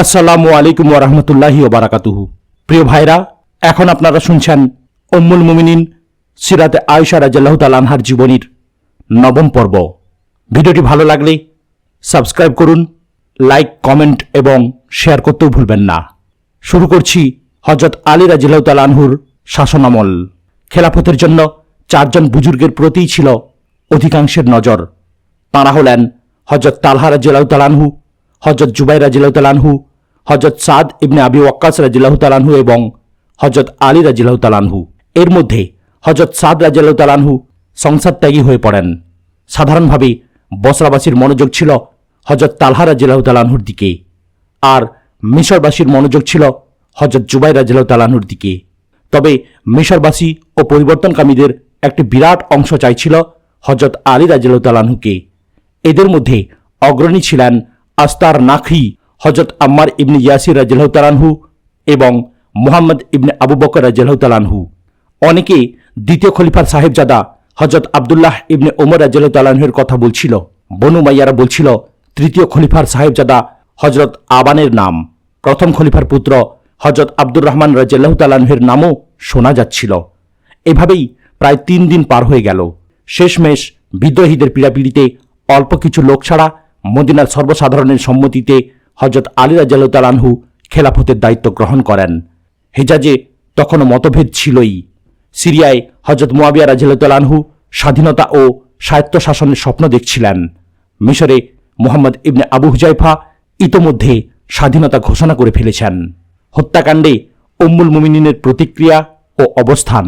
আসসালামু আলাইকুম ওয়া রাহমাতুল্লাহি ওয়া বারাকাতুহু। প্রিয় ভাইরা, এখন আপনারা শুনছেন উম্মুল মুমিনিন সিরাতে আয়েশা রাদিয়াল্লাহু তাআলা আনহার জীবনীর নবম পর্ব। ভিডিওটি ভালো লাগলে সাবস্ক্রাইব করুন, লাইক, কমেন্ট এবং শেয়ার করতেও ভুলবেন না। শুরু করছি হযরত আলী রাদিয়াল্লাহু তাআলা আনহুর শাসনামল। খেলাফতের জন্য চারজন বুজুর্গের প্রতিই ছিল অধিকাংশের নজর। তাঁরা হলেন হযরত তালহা রাদিয়াল্লাহু তাআলা আনহু, হযরত জুবাইর রাদিয়াল্লাহু তাআলা আনহু, হযরত সাদ ইবনে আবি ওয়াক্কাস রাদিয়াল্লাহু তাআলা আনহু এবং হযরত আলী রাদিয়াল্লাহু তাআলা আনহু। এর মধ্যে হযরত সাদ রাদিয়াল্লাহু তাআলা আনহু সংসার ত্যাগী হয়ে পড়েন। সাধারণভাবে বসরাবাসীর মনোযোগ ছিল হযরত তালহা রাদিয়াল্লাহু তাআলা আনহুর দিকে, আর মিশরবাসীর মনোযোগ ছিল হযরত জুবাইর রাদিয়াল্লাহু তাআলা আনহুর দিকে। তবে মিশরবাসী ও পরিবর্তনকামীদের একটি বিরাট অংশ চাইছিল হযরত আলী রাদিয়াল্লাহু তাআলা আনহুকে। এদের মধ্যে অগ্রণী ছিলেন আস্তার নাখি, হযরত আম্মার ইবনে ইয়াসির রাদিয়াল্লাহু তাআলা আনহু এবং মুহাম্মদ ইবনে আবু বকর রাদিয়াল্লাহু তাআলা আনহু। অনেকে দ্বিতীয় খলিফার সাহেবজাদা হযরত আব্দুল্লাহ ইবনে ওমর রাদিয়াল্লাহু তাআলা আনহুর কথা বলছিল। বনু মাইয়ারা বলছিল তৃতীয় খলিফার সাহেবজাদা হযরত আবানের নাম। প্রথম খলিফার পুত্র হযরত আব্দুর রহমান রাদিয়াল্লাহু তাআলা আনহুর নামও শোনা যাচ্ছিল। এভাবেই প্রায় 3 দিন পার হয়ে গেল। শেষমেশ বিদ্রোহীদের পীড়াপিড়িতে অল্প কিছু লোক ছাড়া মদিনার সর্বসাধারণের সম্মতিতে হযরত আলী রাদিয়াল্লাহু তাআলা আনহু খেলাফতের দায়িত্ব গ্রহণ করেন। হিজাজে তখনও মতভেদ ছিলই। সিরিয়ায় হযরত মুয়াবিয়া রাদিয়াল্লাহু তাআলা আনহু স্বাধীনতা ও স্বায়ত্তশাসনের স্বপ্ন দেখছিলেন। মিশরে মুহাম্মদ ইবনে আবু হুজাইফা ইতোমধ্যে স্বাধীনতা ঘোষণা করে ফেলেছেন। হত্যাকাণ্ডে উম্মুল মুমিনিনের প্রতিক্রিয়া ও অবস্থান।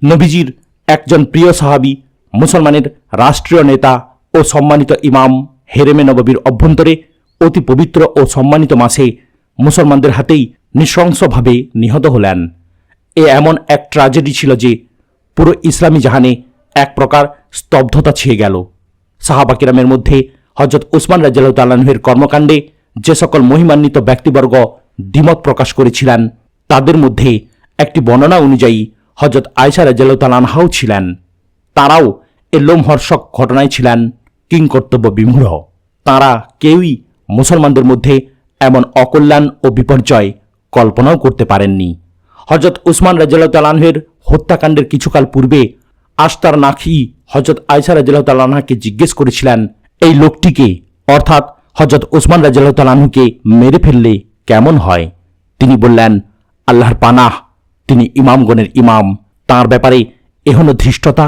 নবীজির একজন প্রিয় সাহাবী, মুসলমানের রাষ্ট্রীয় নেতা ও সম্মানিত ইমাম হেরেমে নববীর অভ্যন্তরে অতি পবিত্র ও সম্মানিত মাসে মুসলমানদের হাতেই নৃশংসভাবে নিহত হলেন। এ এমন এক ট্র্যাজেডি ছিল যে পুরো ইসলামী জাহানে এক প্রকার স্তব্ধতা ছেয়ে গেল। সাহাবা কিরামের মধ্যে হযরত উসমান রাদিয়াল্লাহু তাআলা আনহুর কর্মকাণ্ডে যে সকল মহিমান্বিত ব্যক্তিবর্গ দ্বিমত প্রকাশ করেছিলেন, তাদের মধ্যে একটি বর্ণনা অনুযায়ী হযরত আয়েশা রাদিয়াল্লাহু তাআলা আনহাও ছিলেন। তাঁরাও এ লোমহর্ষক ঘটনায় ছিলেন কিংকর্তব্য বিমূঢ়। তাঁরা কেউই মুসলমানদের মধ্যে এমন অকল্যাণ ও বিপর্যয় কল্পনাও করতে পারেননি। হযরত উসমান রাদিয়াল্লাহু তাআলা আনহুর হত্যাকাণ্ডের কিছুকাল পূর্বে আস্তার নাখি হযরত আয়েশা রাদিয়াল্লাহু তাআলা আনহাকে জিজ্ঞেস করেছিলেন, এই লোকটিকে অর্থাৎ হযরত উসমান রাদিয়াল্লাহু তাআলা আনহুকে মেরে ফেললে কেমন হয়? তিনি বললেন, আল্লাহর পানাহ, তিনি ইমামগণের ইমাম, তাঁর ব্যাপারে এখনো ধৃষ্টতা।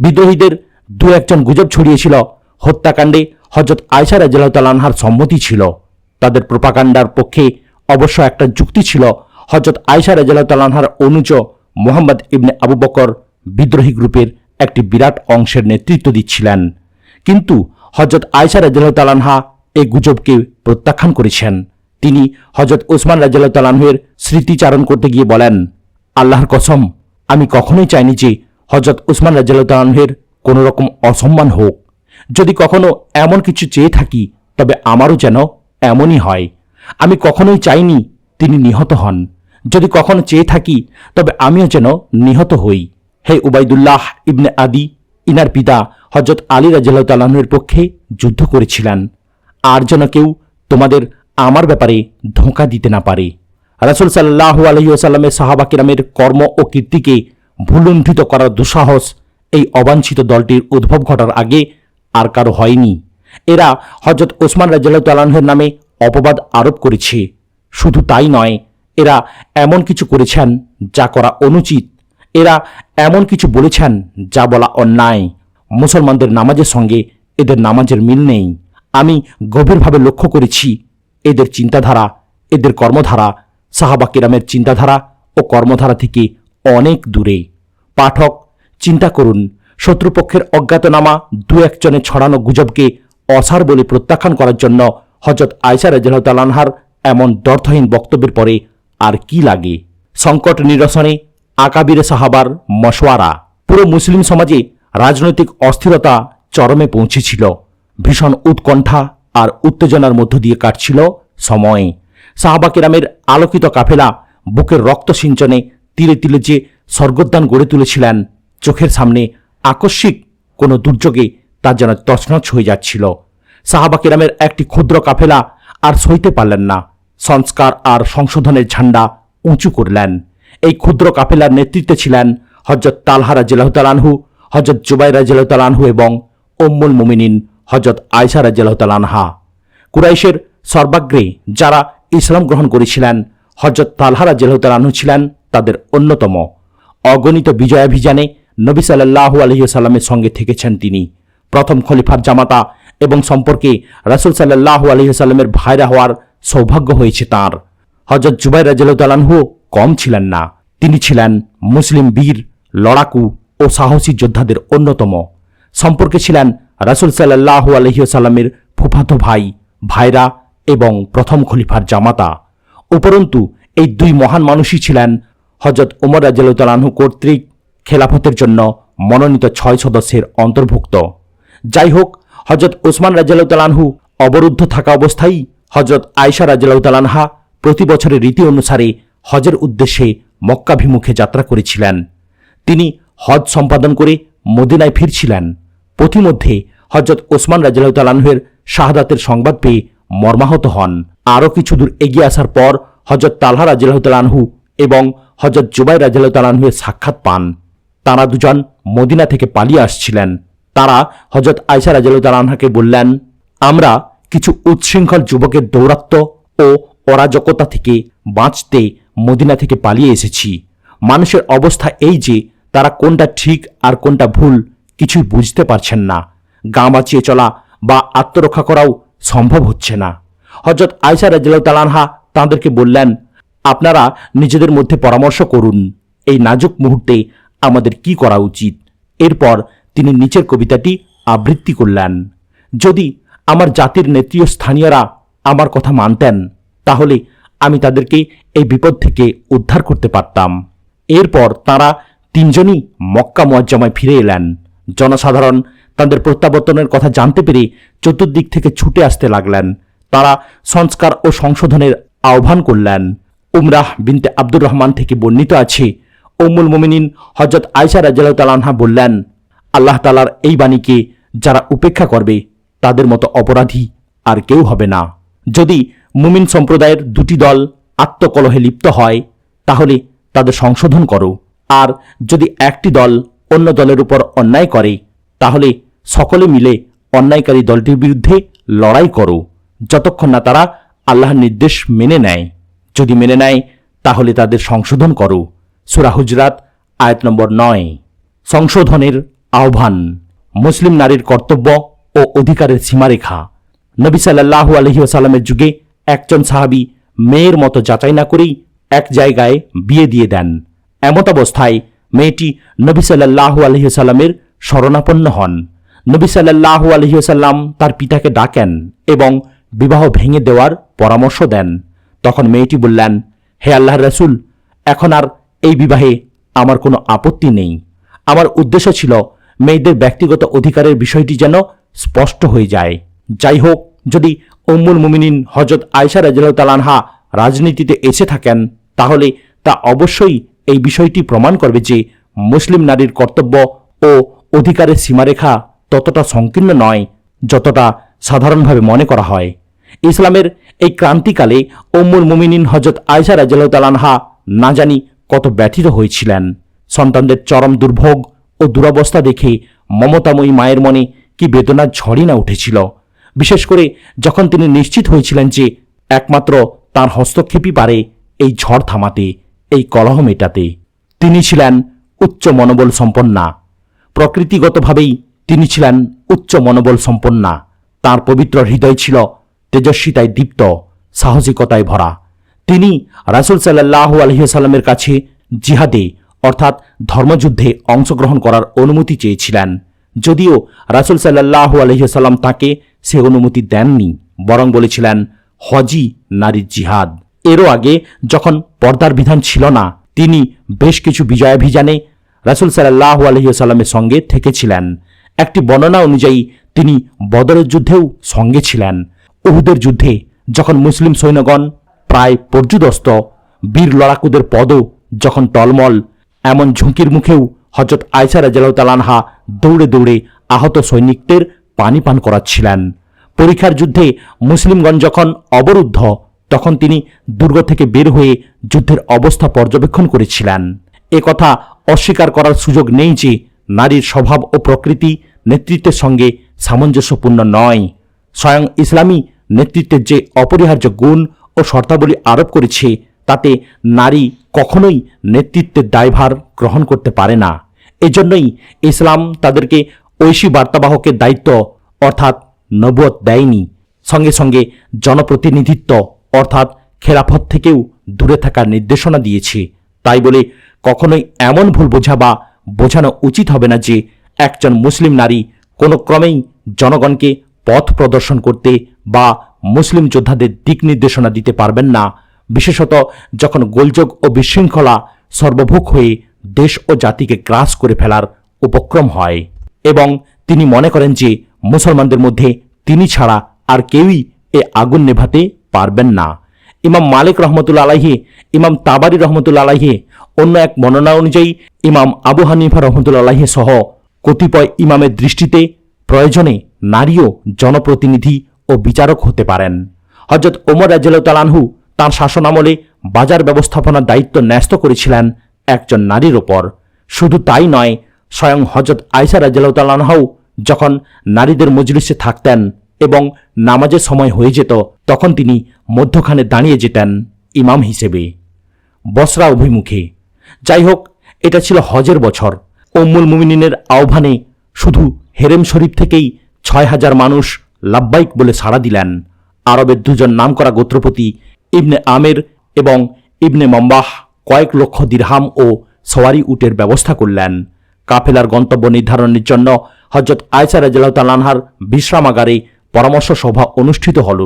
বিদ্রোহীদের দু একজন গুজব ছড়িয়েছিল হত্যাকাণ্ডে হযরত আয়েশা রাদিয়াল্লাহু তাআলা আনহার সম্মতি ছিল। তাদের প্রোপাগান্ডার পক্ষে অবশ্য একটা যুক্তি ছিল, হযরত আয়েশা রাদিয়াল্লাহু তাআলা আনহার অনুজ মুহাম্মদ ইবনে আবু বকর বিদ্রোহী গ্রুপের একটি বিরাট অংশের নেতৃত্ব দিচ্ছিলেন। কিন্তু হযরত আয়েশা রাদিয়াল্লাহু তাআলা আনহা এই গুজবকে প্রত্যাখ্যান করেছেন। তিনি হযরত উসমান রাদিয়াল্লাহু তাআলা আনহুর স্মৃতিচারণ করতে গিয়ে বলেন, আল্লাহর কসম, আমি কখনোই চাইনি যে হযরত উসমান রাদিয়াল্লাহু তাআলা আনহুর কোনো রকম অসম্মান হোক। যদি কখনো এমন কিছু চেয়ে থাকি, তবে আমারও যেন এমনই হয়। আমি কখনোই চাইনি তিনি নিহত হন। যদি কখনো চেয়ে থাকি, তবে আমিও যেন নিহত হই। হে উবাইদুল্লাহ ইবনে আদি, ইনার পিতা হযরত আলী রাদিয়াল্লাহু তাআলা আনহুর পক্ষে যুদ্ধ করেছিলেন। আর যেন কেউ তোমাদের আমার ব্যাপারে ধোঁকা দিতে না পারে। রাসূল সাল্লাল্লাহু আলাইহি ওয়াসাল্লামের সাহাবা কিরামের কর্ম ও কীর্তিকে ভুলুণ্ঠিত করার দুঃসাহস এই অবাঞ্ছিত দলটির উদ্ভব ঘটার আগে আর কারো হয়নি। এরা হযরত উসমান রাদিয়াল্লাহু তাআলা আনহুর নামে অপবাদ আরোপ করেছে। শুধু তাই নয়, এরা এমন কিছু করেছেন যা করা অনুচিত। এরা এমন কিছু বলেছেন যা বলা অন্যায়। মুসলমানদের নামাজের সঙ্গে এদের নামাজের মিল নেই। আমি গভীরভাবে লক্ষ্য করেছি, এদের চিন্তাধারা, এদের কর্মধারা সাহাবা কিরামের চিন্তাধারা ও কর্মধারা থেকে অনেক দূরে। পাঠক, চিন্তা করুন, শত্রুপক্ষের অজ্ঞাতনামা দু একজনের ছড়ানো গুজবকে অসার বলে প্রত্যাখ্যান করার জন্য হযরত আয়েশা রাদিয়াল্লাহু তাআলা আনহার এমন দ্ব্যর্থহীন বক্তব্যের পরে আর কি লাগে? সংকট নিরসনে আকাবিরে সাহাবার মশওয়ারা। পুরো মুসলিম সমাজে রাজনৈতিক অস্থিরতা চরমে পৌঁছেছিল। ভীষণ উৎকণ্ঠা আর উত্তেজনার মধ্য দিয়ে কাটছিল সময়। সাহাবা কিরামের আলোকিত কাফেলা বুকের রক্ত সিঞ্চনে তিলে তিলে যে স্বর্গোদ্যান গড়ে তুলেছিলেন, চোখের সামনে আকস্মিক কোনো দুর্যোগে তা যেন তছনছ হয়ে যাচ্ছিল। সাহাবা কিরামের একটি ক্ষুদ্র কাফেলা আর সইতে পারলেন না। সংস্কার আর সংশোধনের ঝান্ডা উঁচু করলেন। এই ক্ষুদ্র কাফেলার নেতৃত্বে ছিলেন হযরত তালহা রাদিয়াল্লাহু তাআলা আনহু, হযরত জুবাইর রাদিয়াল্লাহু তাআলা আনহু এবং উম্মুল মুমিনিন হযরত আয়েশা রাদিয়াল্লাহু তাআলা আনহা। কুরাইশের সর্বাগ্রে যারা ইসলাম গ্রহণ করেছিলেন, হযরত তালহা রাদিয়াল্লাহু তাআলা আনহু ছিলেন তাদের অন্যতম। অগণিত বিজয়াভিযানে নবী সাল্লাল্লাহু আলাইহি ওয়াসাল্লামের সঙ্গে থেকেছেন তিনি। প্রথম খলিফার জামাতা এবং সম্পর্কে রাসূল সাল্লাল্লাহু আলাইহি ওয়াসাল্লামের ভাইরা হওয়ার সৌভাগ্য হয়েছে তাঁর। হযরত জুবাইর রাদিয়াল্লাহু তাআলা আনহু কম ছিলেন না। তিনি ছিলেন মুসলিম বীর, লড়াকু ও সাহসী যোদ্ধাদের অন্যতম। সম্পর্কে ছিলেন রাসূল সাল্লাল্লাহু আলাইহি ওয়াসাল্লামের ফুফাতো ভাই, ভাইরা এবং প্রথম খলিফার জামাতা। উপরন্তু এই দুই মহান মানুষই ছিলেন হযরত ওমর রাদিয়াল্লাহু তাআলা আনহু কর্তৃক খেলাফতের জন্য মনোনীত 6 সদস্যের অন্তর্ভুক্ত। যাই হোক, হযরত ওসমান রাদিয়াল্লাহু তাআলা আনহু অবরুদ্ধ থাকা অবস্থায় হযরত আয়েশা রাদিয়াল্লাহু তাআলা আনহা প্রতি বছরের রীতি অনুসারে হজের উদ্দেশ্যে মক্কাভিমুখে যাত্রা করেছিলেন। তিনি হজ সম্পাদন করে মদিনায় ফিরছিলেন। পথিমধ্যে হযরত ওসমান রাদিয়াল্লাহু তাআলা আনহুর শাহাদাতের সংবাদ পেয়ে মর্মাহত হন। আরও কিছু দূর এগিয়ে আসার পর হযরত তালহা রাদিয়াল্লাহু তাআলা আনহু এবং হযরত জুবাইর রাদিয়াল্লাহু তাআলা আনহুর সাক্ষাৎ পান। তারা দুজন মদিনা থেকে পালিয়ে আসছিলেন। তারা হযরত আয়েশা রাদিয়াল্লাহু তাআলা আনহাকে বললেন, আমরা কিছু উচ্ছৃঙ্খল যুবকের দৌরাত্ম্য ও অরাজকতা থেকে বাঁচতে মদিনা থেকে পালিয়ে এসেছি। মানুষের অবস্থা এই যে তারা কোনটা ঠিক আর কোনটা ভুল কিছুই বুঝতে পারছেন না। গা বাঁচিয়ে চলা বা আত্মরক্ষা করাও সম্ভব হচ্ছে না। হযরত আয়েশা রাদিয়াল্লাহু তাআলা আনহা তাঁদেরকে বললেন, আপনারা নিজেদের মধ্যে পরামর্শ করুন, এই নাজুক মুহূর্তে আমাদের কি করা উচিত। এরপর তিনি নিচের কবিতাটি আবৃত্তি করলেন। যদি আমার জাতির নেতৃস্থানীয়রা আমার কথা মানতেন, তাহলে আমি তাদেরকে এই বিপদ থেকে উদ্ধার করতে পারতাম। এরপর তারা তিনজনই মক্কা মুআজ্জামায় ফিরে এলেন। জনসাধারণ তাদের প্রত্যাবর্তনের কথা জানতে পেরে চতুর্দিক থেকে ছুটে আসতে লাগলেন। তারা সংস্কার ও সংশোধনের আহ্বান করলেন। উমরাহ বিনতে আব্দুর রহমান থেকে বর্ণিত আছে, উম্মুল মুমিনিন হযরত আয়েশা রাদিয়াল্লাহু তাআলা আনহা বললেন, আল্লাহ তাআলার এই বাণীকে যারা উপেক্ষা করবে তাদের মতো অপরাধী আর কেউ হবে না। যদি মুমিন সম্প্রদায়ের দুটি দল আত্মকলহে লিপ্ত হয়, তাহলে তাদের সংশোধন করো। আর যদি একটি দল অন্য দলের উপর অন্যায় করে, তাহলে সকলে মিলে অন্যায়কারী দলটির বিরুদ্ধে লড়াই করো, যতক্ষণ না তারা আল্লাহর নির্দেশ মেনে নেয়। যদি মেনে নেয়, তাহলে তাদের সংশোধন করো। সূরা হুজরাত আয়াত নম্বর 9। সংশোধনের আহ্বান। মুসলিম নারীর কর্তব্য ও অধিকারের সীমারেখা। নবী সাল্লাল্লাহু আলাইহি ওয়াসাল্লামের যুগে একজন সাহাবী মেয়ের মতো যাচাই না করেই এক জায়গায় বিয়ে দিয়ে দেন। এমতাবস্থায় মেয়েটি নবী সাল্লাল্লাহু আলাইহি ওয়াসাল্লামের শরণাপন্ন হন। নবী সাল্লাল্লাহু আলাইহি ওয়াসাল্লাম তার পিতাকে ডাকেন এবং বিবাহ ভেঙে দেওয়ার পরামর্শ দেন। তখন মেয়েটি বললেন, হে আল্লাহর রাসূল, এখন আর এই বিবাহে আমার কোনো আপত্তি নেই। আমার উদ্দেশ্য ছিল মেয়েদের ব্যক্তিগত অধিকারের বিষয়টি যেন স্পষ্ট হয়ে যায়। যাই হোক, যদি উম্মুল মুমিনিন হযরত আয়েশা রাদিয়াল্লাহু তাআলা আনহা রাজনীতিতে এসে থাকেন, তাহলে তা অবশ্যই এই বিষয়টি প্রমাণ করবে যে মুসলিম নারীর কর্তব্য ও অধিকারের সীমারেখা ততটা সংকীর্ণ নয় যতটা সাধারণভাবে মনে করা হয়। ইসলামের এই ক্রান্তিকালে উম্মুল মুমিনিন হযরত আয়েশা রাদিয়াল্লাহু তাআলা আনহা না জানি কত ব্যথিত হয়েছিলেন। সন্তানদের চরম দুর্ভোগ ও দুরবস্থা দেখে মমতাময়ী মায়ের মনে কি বেদনার ঝড়ই না উঠেছিল। বিশেষ করে যখন তিনি নিশ্চিত হয়েছিলেন যে একমাত্র তাঁর হস্তক্ষেপই পারে এই ঝড় থামাতে, এই কলহ মেটাতে। তিনি ছিলেন উচ্চ মনোবল সম্পন্না। প্রকৃতিগতভাবেই তিনি ছিলেন উচ্চ মনোবল সম্পন্না। তাঁর পবিত্র হৃদয় ছিল তেজস্বিতায় দীপ্ত, সাহসিকতায় ভরা। তিনি রাসূল সাল্লাল্লাহু আলাইহি ওয়াসাল্লামের কাছে জিহাদে অর্থাৎ ধর্মযুদ্ধে অংশগ্রহণ করার অনুমতি চেয়েছিলেন, যদিও রাসূল সাল্লাল্লাহু আলাইহি ওয়াসাল্লাম তাঁকে সে অনুমতি দেননি, বরং বলেছিলেন হজই নারীর জিহাদ। এরও আগে যখন পর্দার বিধান ছিল না, তিনি বেশ কিছু বিজয়াভিযানে রাসূল সাল্লাল্লাহু আলাইহি ওয়াসাল্লামের সঙ্গে থেকেছিলেন। একটি বর্ণনা অনুযায়ী তিনি বদরের যুদ্ধেও সঙ্গে ছিলেন। উহুদের যুদ্ধে যখন মুসলিম সৈন্যগণ প্রায় পর্যুদস্ত, বীর লড়াকুদের পদও যখন টলমল, এমন ঝুঁকির মুখেও হযরত আয়েশা রাদিয়াল্লাহু তাআলা আনহা দৌড়ে দৌড়ে আহত সৈনিকদের পানি পান করাচ্ছিলেন। পরীক্ষার যুদ্ধে মুসলিমগণ যখন অবরুদ্ধ, তখন তিনি দুর্গ থেকে বের হয়ে যুদ্ধের অবস্থা পর্যবেক্ষণ করেছিলেন। কথা অস্বীকার করার সুযোগ নেই যে নারীর স্বভাব ও প্রকৃতি নেতৃত্বের সঙ্গে সামঞ্জস্যপূর্ণ নয়। স্বয়ং ইসলামী নেতৃত্বের যে অপরিহার্য গুণ ও শর্তাবলী আরোপ করেছে তাতে নারী কখনোই নেতৃত্বের দায়ভার গ্রহণ করতে পারে না। এজন্যই ইসলাম তাদেরকে ঐশী বার্তাবাহকের দায়িত্ব অর্থাৎ নবুয়ত দেয়নি, সঙ্গে সঙ্গে জনপ্রতিনিধিত্ব অর্থাৎ খেলাফত থেকেও দূরে থাকার নির্দেশনা দিয়েছে। তাই বলে কখনোই এমন ভুল বোঝা বা বোঝানো উচিত হবে না যে একজন মুসলিম নারী কোনো ক্রমেই জনগণকে পথ প্রদর্শন করতে বা মুসলিম যোদ্ধাদের দিক নির্দেশনা দিতে পারবেন না, বিশেষত যখন গোলযোগ ও বিশৃঙ্খলা সর্বভোগ হয়ে দেশ ও জাতিকে গ্রাস করে ফেলার উপক্রম হয়। এবং তিনি মনে করেন যে মুসলমানদের মধ্যে তিনি ছাড়া আর কেউই এ আগুন নেভাতে পারবেন না। ইমাম মালিক রহমতুল্লা আলাইহি, ইমাম তাবারি রহমতুল্লা আলাইহি, অন্য এক বর্ণনা অনুযায়ী ইমাম আবু হানিফা রহমতুল্লা আলাইহি সহ কতিপয় ইমামের দৃষ্টিতে প্রয়োজনে নারীও জনপ্রতিনিধি ও বিচারক হতে পারেন। হযরত ওমর রাদিয়াল্লাহু তাআলা আনহু তাঁর শাসনামলে বাজার ব্যবস্থাপনার দায়িত্ব ন্যস্ত করেছিলেন একজন নারীর ওপর। শুধু তাই নয়, স্বয়ং হযরত আয়েশা রাদিয়াল্লাহু তাআলা আনহাও যখন নারীদের মজলিসে থাকতেন এবং নামাজের সময় হয়ে যেত তখন তিনি মধ্যখানে দাঁড়িয়ে যেতেন ইমাম হিসেবে, বসরা অভিমুখে। যাই হোক, এটা ছিল হজের বছর। উম্মুল মুমিনিনের আহ্বানে শুধু হেরেম শরীফ থেকেই ৬,০০০ মানুষ লাব্বাইক বলে সাড়া দিলেন। আরবের দুজন নামকরা গোত্রপতি ইবনে আমের এবং ইবনে মম্বাহ কয়েক লক্ষ দিরহাম ও সওয়ারি উটের ব্যবস্থা করলেন। কাফেলার গন্তব্য নির্ধারণের জন্য হযরত আয়েশা রাদিয়াল্লাহু তাআলা আনহার বিশ্রামাগারে পরামর্শ সভা অনুষ্ঠিত হল।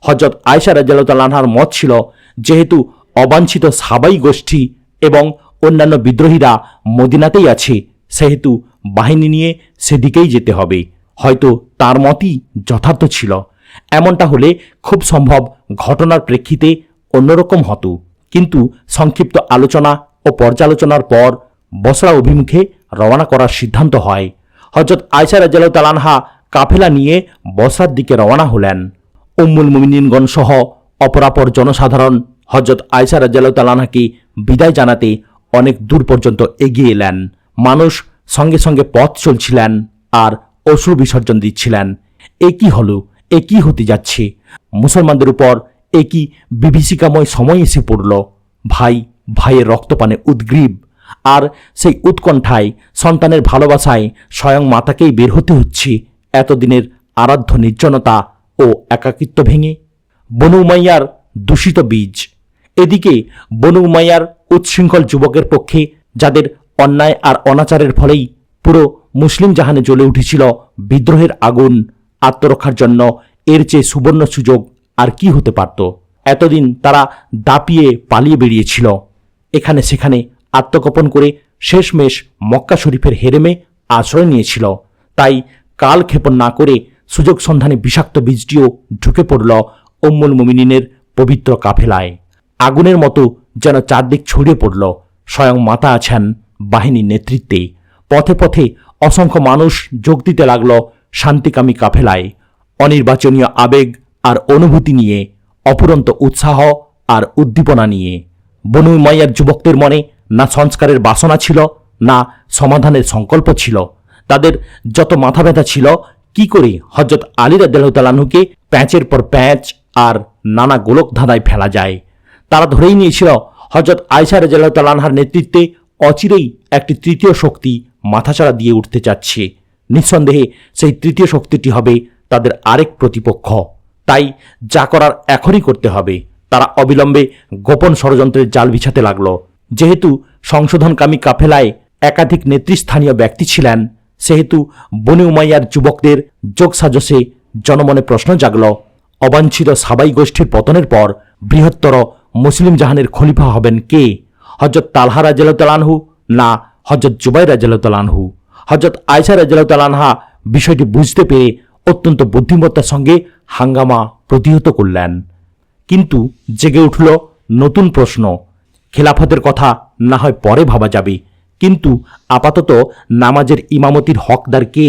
হযরত আয়েশা রাদিয়াল্লাহু তাআলা আনহার মত ছিল, যেহেতু অবাঞ্ছিত সাহাবাই গোষ্ঠী এবং অন্যান্য বিদ্রোহীরা মদিনাতেই আছে, সেহেতু বাহিনী নিয়ে সেদিকেই যেতে হবে। হয়তো তার মতই যথার্থ ছিল। এমনটা হলে খুব সম্ভব ঘটনার প্রেক্ষিতে অন্যরকম হতো। কিন্তু সংক্ষিপ্ত আলোচনা ও পর্যালোচনার পর বসরা অভিমুখে রওনা করার সিদ্ধান্ত হয়। হযরত আয়েশা রাদিয়াল্লাহু তাআলা আনহা কাফেলা নিয়ে বসরার দিকে রওনা হলেন। উম্মুল মুমিনিনগণ সহ অপরাপর জনসাধারণ হযরত আয়েশা রাদিয়াল্লাহু তাআলা আনহাকে বিদায় জানাতে অনেক দূর পর্যন্ত এগিয়ে এলেন। মানুষ সঙ্গে সঙ্গে পথ চলছিলেন আর অশ্রু বিসর্জন দিচ্ছিলেন। এ কি হলো? এ কি হতে যাচ্ছে? মুসলমানদের উপর এ কি বিভীষিকাময় সময় এসে পড়ল? ভাই ভাইয়ের রক্তপানে উদ্গ্রীব, আর সেই উৎকণ্ঠায় সন্তানের ভালোবাসায় স্বয়ং মাতাকেই বের হতে হচ্ছে এতদিনের আরাধ্য নির্জনতা ও একাকিত্ব ভেঙে। বনু উমাইয়ার দূষিত বীজ। এদিকে বনু উমাইয়ার উচ্ছৃঙ্খল যুবকের পক্ষে, যাদের অন্যায় আর অনাচারের ফলেই পুরো মুসলিম জাহানে জ্বলে উঠেছিল বিদ্রোহের আগুন, আত্মরক্ষার জন্য এর চেয়ে সুবর্ণ সুযোগ আর কি হতে পারত? এতদিন তারা দাপিয়ে পালিয়ে বেরিয়েছিল, এখানে সেখানে আত্মগোপন করে শেষমেশ মক্কা শরীফের হেরেমে আশ্রয় নিয়েছিল। তাই কাল ক্ষেপণ না করে সুযোগ সন্ধানে বিষাক্ত বীজটিও ঢুকে পড়ল উম্মুল মুমিনিনের পবিত্র কাফেলায়। আগুনের মতো যেন চারদিক ছড়িয়ে পড়ল। স্বয়ং মাতা আছেন বাহিনীর নেতৃত্বে। পথে পথে অসংখ্য মানুষ যোগ দিতে লাগল শান্তিকামী কাফেলায়, অনির্বাচনীয় আবেগ আর অনুভূতি নিয়ে, অপুরন্ত উৎসাহ আর উদ্দীপনা নিয়ে। বনু উমাইয়ার যুবকদের মনে না সংস্কারের বাসনা ছিল, না সমাধানের সংকল্প ছিল। তাদের যত মাথা ব্যথা ছিল কি করে হযরত আলী রাদিয়াল্লাহু তাআলা আনহুকে প্যাঁচের পর প্যাঁচ আর নানা গোলক ধাঁধায় ফেলা যায়। তারা ধরেই নিয়েছিল হযরত আয়েশা রাদিয়াল্লাহু তাআলা আনহার নেতৃত্বে অচিরেই একটি তৃতীয় শক্তি মাথাচাড়া দিয়ে উঠতে যাচ্ছে। নিঃসন্দেহে সেই তৃতীয় শক্তিটি হবে তাদের আরেক প্রতিপক্ষ। তাই যা করার এখনই করতে হবে। তারা অবিলম্বে গোপন ষড়যন্ত্রের জাল বিছাতে লাগল। যেহেতু সংশোধনকামী কাফেলায় একাধিক নেতৃস্থানীয় ব্যক্তি ছিলেন, সেহেতু বনু উমাইয়ার যুবকদের যোগসাজশে জনমনে প্রশ্ন জাগল, অবাঞ্ছিত সাবাই গোষ্ঠীর পতনের পর বৃহত্তর মুসলিম জাহানের খলিফা হবেন কে? হযরত তালহা রাদিয়াল্লাহু তাআলা আনহু না হযরত জুবাইর রাদিয়াল্লাহু তাআলা আনহু? হযরত আয়েশা রাদিয়াল্লাহু তাআলা আনহা বিষয়টি বুঝতে পেরে অত্যন্ত বুদ্ধিমত্তার সঙ্গে হাঙ্গামা প্রতিহত করলেন। কিন্তু জেগে উঠল নতুন প্রশ্ন। খেলাফতের কথা না হয় পরে ভাবা যাবে, কিন্তু আপাতত নামাজের ইমামতির হকদার কে?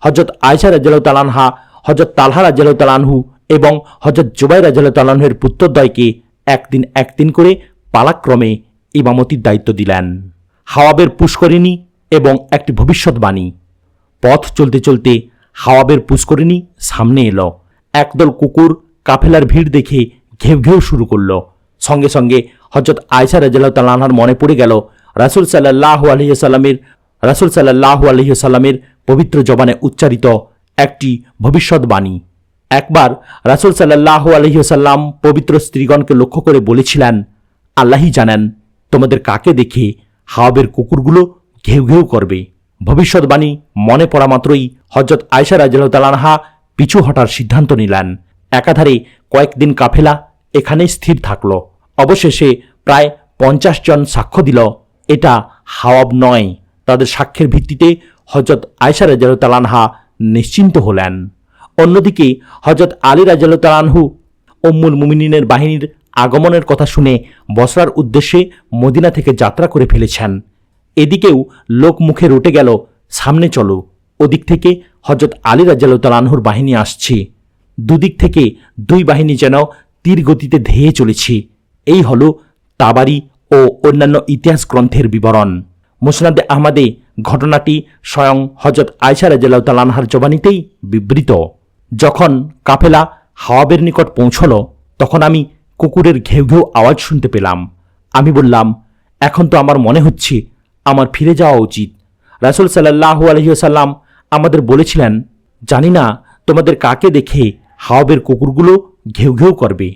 হযরত আয়েশা রাদিয়াল্লাহু তাআলা আনহা, হযরত তালহা রাদিয়াল্লাহু তাআলা আনহু এবং হযরত জুবাইর রাদিয়াল্লাহু তাআলা আনহুর পুত্রদ্বয়কে একদিন করে পালাক্রমে ইমামতির দায়িত্ব দিলেন। হাওয়াবের পুষ্করিণী এবং একটি ভবিষ্যৎবাণী। পথ চলতে চলতে হাওয়াবের পুষ্করিণী সামনে এলো। একদল কুকুর কাফেলার ভিড় দেখে ঘেউ ঘেউ শুরু করল। সঙ্গে সঙ্গে হযরত আয়েশা রাদিয়াল্লাহু তাআলা আনহার মনে পড়ে গেল রাসূল সাল্লাল্লাহু আলাইহি ওয়াসাল্লামের পবিত্র জবানে উচ্চারিত একটি ভবিষ্যৎবাণী। একবার রাসূল সাল্লাল্লাহু আলাইহি ওয়াসাল্লাম পবিত্র স্ত্রীগণকে লক্ষ্য করে বলেছিলেন, আল্লাহই জানেন তোমাদের কাকে দেখে হাওয়াবের কুকুরগুলো ঘেউ ঘেউ করবে। ভবিষ্যৎবাণী মনে পড়া মাত্রই হযরত আয়েশা রাদিয়াল্লাহু তাআলা আনহা পিছু হটার সিদ্ধান্ত নিলেন। একাধারে কয়েকদিন কাফেলা এখানে স্থির থাকল। অবশেষে প্রায় 50 জন সাক্ষ্য দিল এটা হাওয়াব নয়। তাদের সাক্ষ্যের ভিত্তিতে হযরত আয়েশা রাদিয়াল্লাহু তাআলা আনহা নিশ্চিন্ত হলেন। অন্যদিকে হযরত আলী রাদিয়াল্লাহু তাআলা আনহু উম্মুল মুমিনিনের বাহিনীর আগমনের কথা শুনে বসরার উদ্দেশ্যে মদিনা থেকে যাত্রা করে ফেলেছেন। এদিকেও লোক মুখে রটে গেল, সামনে চলো, ওদিক থেকে হযরত আলী রাদিয়াল্লাহু তাআলা আনহুর বাহিনী আসছে। দুদিক থেকে দুই বাহিনী যেন তীর গতিতে ধেয়ে চলেছে। এই হল তাবারি ও অন্যান্য ইতিহাস গ্রন্থের বিবরণ। মুসনাদে আহমদে ঘটনাটি স্বয়ং হযরত আয়েশা রাদিয়াল্লাহু তাআলা আনহার জবানিতেই বিবৃত। যখন কাফেলা হাওয়াবের নিকট পৌঁছল তখন আমি কুকুরের ঘেউ ঘেউ আওয়াজ শুনতে পেলাম। আমি বললাম, এখন তো আমার মনে হচ্ছে আমার ফিরে যাওয়া উচিত। রাসূল সাল্লাল্লাহু আলাইহি ওয়াসাল্লাম আমাদের বলেছিলেন, জানি না তোমাদের কাকে দেখে হাওয়াবের কুকুরগুলো ঘেউ ঘেউ করবে।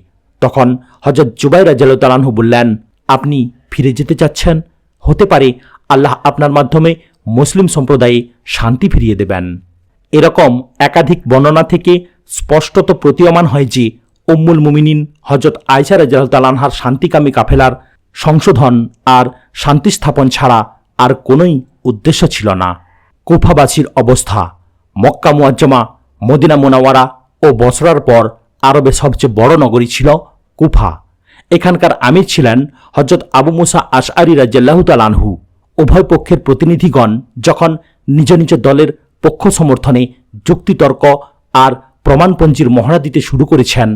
তখন হযরত জুবাইর রাদিয়াল্লাহু তাআলা আনহু বললেন, আপনি ফিরে যেতে চাচ্ছেন? হতে পারে আল্লাহ আপনার মাধ্যমে মুসলিম সম্প্রদায়ে শান্তি ফিরিয়ে দেবেন। এরকম একাধিক বর্ণনা থেকে স্পষ্টত প্রতীয়মান হয় যে উম্মুল মুমিনিন হযরত আয়েশা রাদিয়াল্লাহু তাআলা আনহার শান্তিকামী কাফেলার সংশোধন আর শান্তি স্থাপন ছাড়া আর কোনোই উদ্দেশ্য ছিল না। কুফাবাসীর অবস্থা। মক্কা মুআজ্জমা, মদিনা মুনাওয়ারা ও বসরার পর আরবে সবচেয়ে বড় নগরী ছিল কুফা। এখানকার আমির ছিলেন হযরত আবু মুসা আশআরী রাদিয়াল্লাহু তাআলা আনহু। উভয় পক্ষের প্রতিনিধিগণ যখন নিজ নিজ দলের পক্ষ সমর্থনে যুক্তিতর্ক আর প্রমাণপঞ্জির মহড়া দিতে শুরু করেছেন,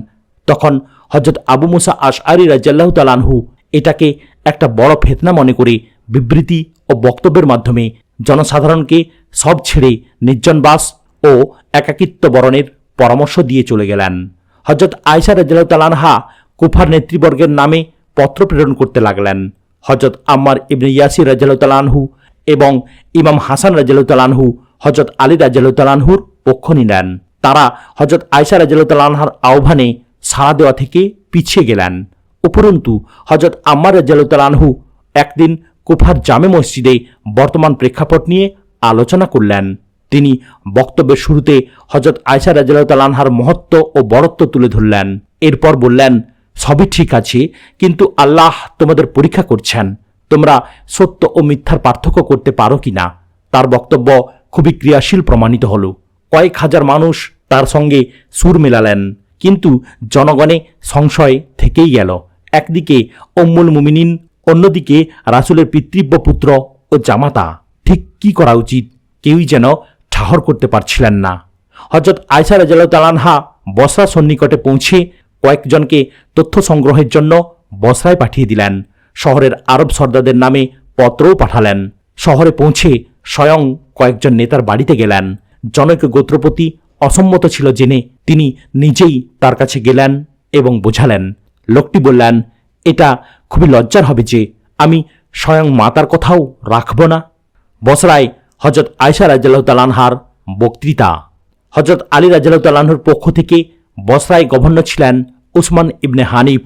তখন হযরত আবু মুসা আশআরী রাদিয়াল্লাহু তাআলা আনহু এটাকে একটা বড় ফিতনা মনে করে বিবৃতি ও বক্তব্যের মাধ্যমে জনসাধারণকে সব ছেড়ে নির্জনবাস ও একাকিত্ব বরণের পরামর্শ দিয়ে চলে গেলেন। হযরত আয়েশা রাদিয়াল্লাহু তাআলা আনহা কুফার নেতৃবর্গের নামে পত্র প্রেরণ করতে লাগলেন। হযরত আম্মার ইবনে ইয়াসির রাদিয়াল্লাহু তাআলা আনহু এবং ইমাম হাসান রাদিয়াল্লাহু তাআলা আনহু হযরত আলী রাদিয়াল্লাহু তাআলা আনহুর পক্ষ নিলেন। তারা হযরত আয়েশা রাদিয়াল্লাহু তাআলা আনহার আহ্বানে সাড়া দেওয়া থেকে পিছিয়ে গেলেন। উপরন্তু হযরত আম্মার রাদিয়াল্লাহু তাআলা আনহু একদিন কুফার জামে মসজিদে বর্তমান প্রেক্ষাপট নিয়ে আলোচনা করলেন। তিনি বক্তব্যের শুরুতে হযরত আয়েশা রাদিয়াল্লাহু তাআলা আনহার মহত্ব ও বড়ত্ব তুলে ধরলেন। এরপর বললেন, সবই ঠিক আছে, কিন্তু আল্লাহ তোমাদের পরীক্ষা করছেন, তোমরা সত্য ও মিথ্যার পার্থক্য করতে পারো কিনা। তার বক্তব্য খুবই ক্রিয়াশীল প্রমাণিত হল। কয়েক হাজার মানুষ তার সঙ্গে সুর মেলালেন, কিন্তু জনগণে সংশয় থেকেই গেল। একদিকে উম্মুল মুমিনিন, অন্যদিকে রাসূলের পিতৃব্য পুত্র ও জামাতা। ঠিক কি করা উচিত কেউই যেন ঠাহর করতে পারছিলেন না। হযরত আয়েশা রাদিয়াল্লাহু তাআলা আনহা বসরা সন্নিকটে পৌঁছে কয়েকজনকে তথ্য সংগ্রহের জন্য বসরায় পাঠিয়ে দিলেন। শহরের আরব সর্দারদের নামে পত্রও পাঠালেন। শহরে পৌঁছে স্বয়ং কয়েকজন নেতার বাড়িতে গেলেন। জনৈক গোত্রপতি অসম্মত ছিল জেনে তিনি নিজেই তার কাছে গেলেন এবং বোঝালেন। লোকটি বললেন, এটা খুবই লজ্জার হবে যে আমি স্বয়ং মাতার কথাও রাখব না। বসরায় হযরত আয়েশা রাদিয়াল্লাহু তাআলা আনহার বক্তৃতা। হযরত আলী রাদিয়াল্লাহু তাআলা আনহুর পক্ষ থেকে বসরায় গভর্নর ছিলেন উসমান ইবনে হানিফ।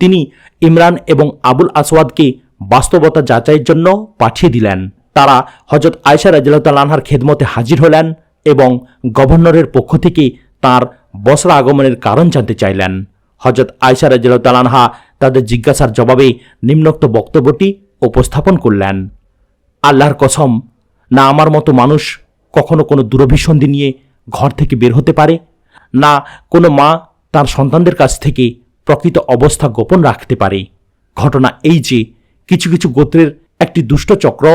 তিনি ইমরান এবং আবুল আসওয়াদকে বাস্তবতা যাচাইয়ের জন্য পাঠিয়ে দিলেন। তারা হযরত আয়েশা রাদিয়াল্লাহু তাআলা আনহার খেদমতে হাজির হলেন এবং গভর্নরের পক্ষ থেকে তার বসরা আগমনের কারণ জানতে চাইলেন। হযরত আয়েশা রাদিয়াল্লাহু তাআলা আনহা তাদের জিজ্ঞাসার জবাবে নিম্নোক্ত বক্তব্যটি উপস্থাপন করলেন। আল্লাহর কসম, না আমার মতো মানুষ কখনো কোনো দুরভিসন্ধি নিয়ে ঘর থেকে বের হতে পারে, না কোনো মা তার সন্তানদের কাছ থেকে প্রকৃত অবস্থা গোপন রাখতে পারে। ঘটনা এই যে কিছু কিছু গোত্রের একটি দুষ্ট চক্র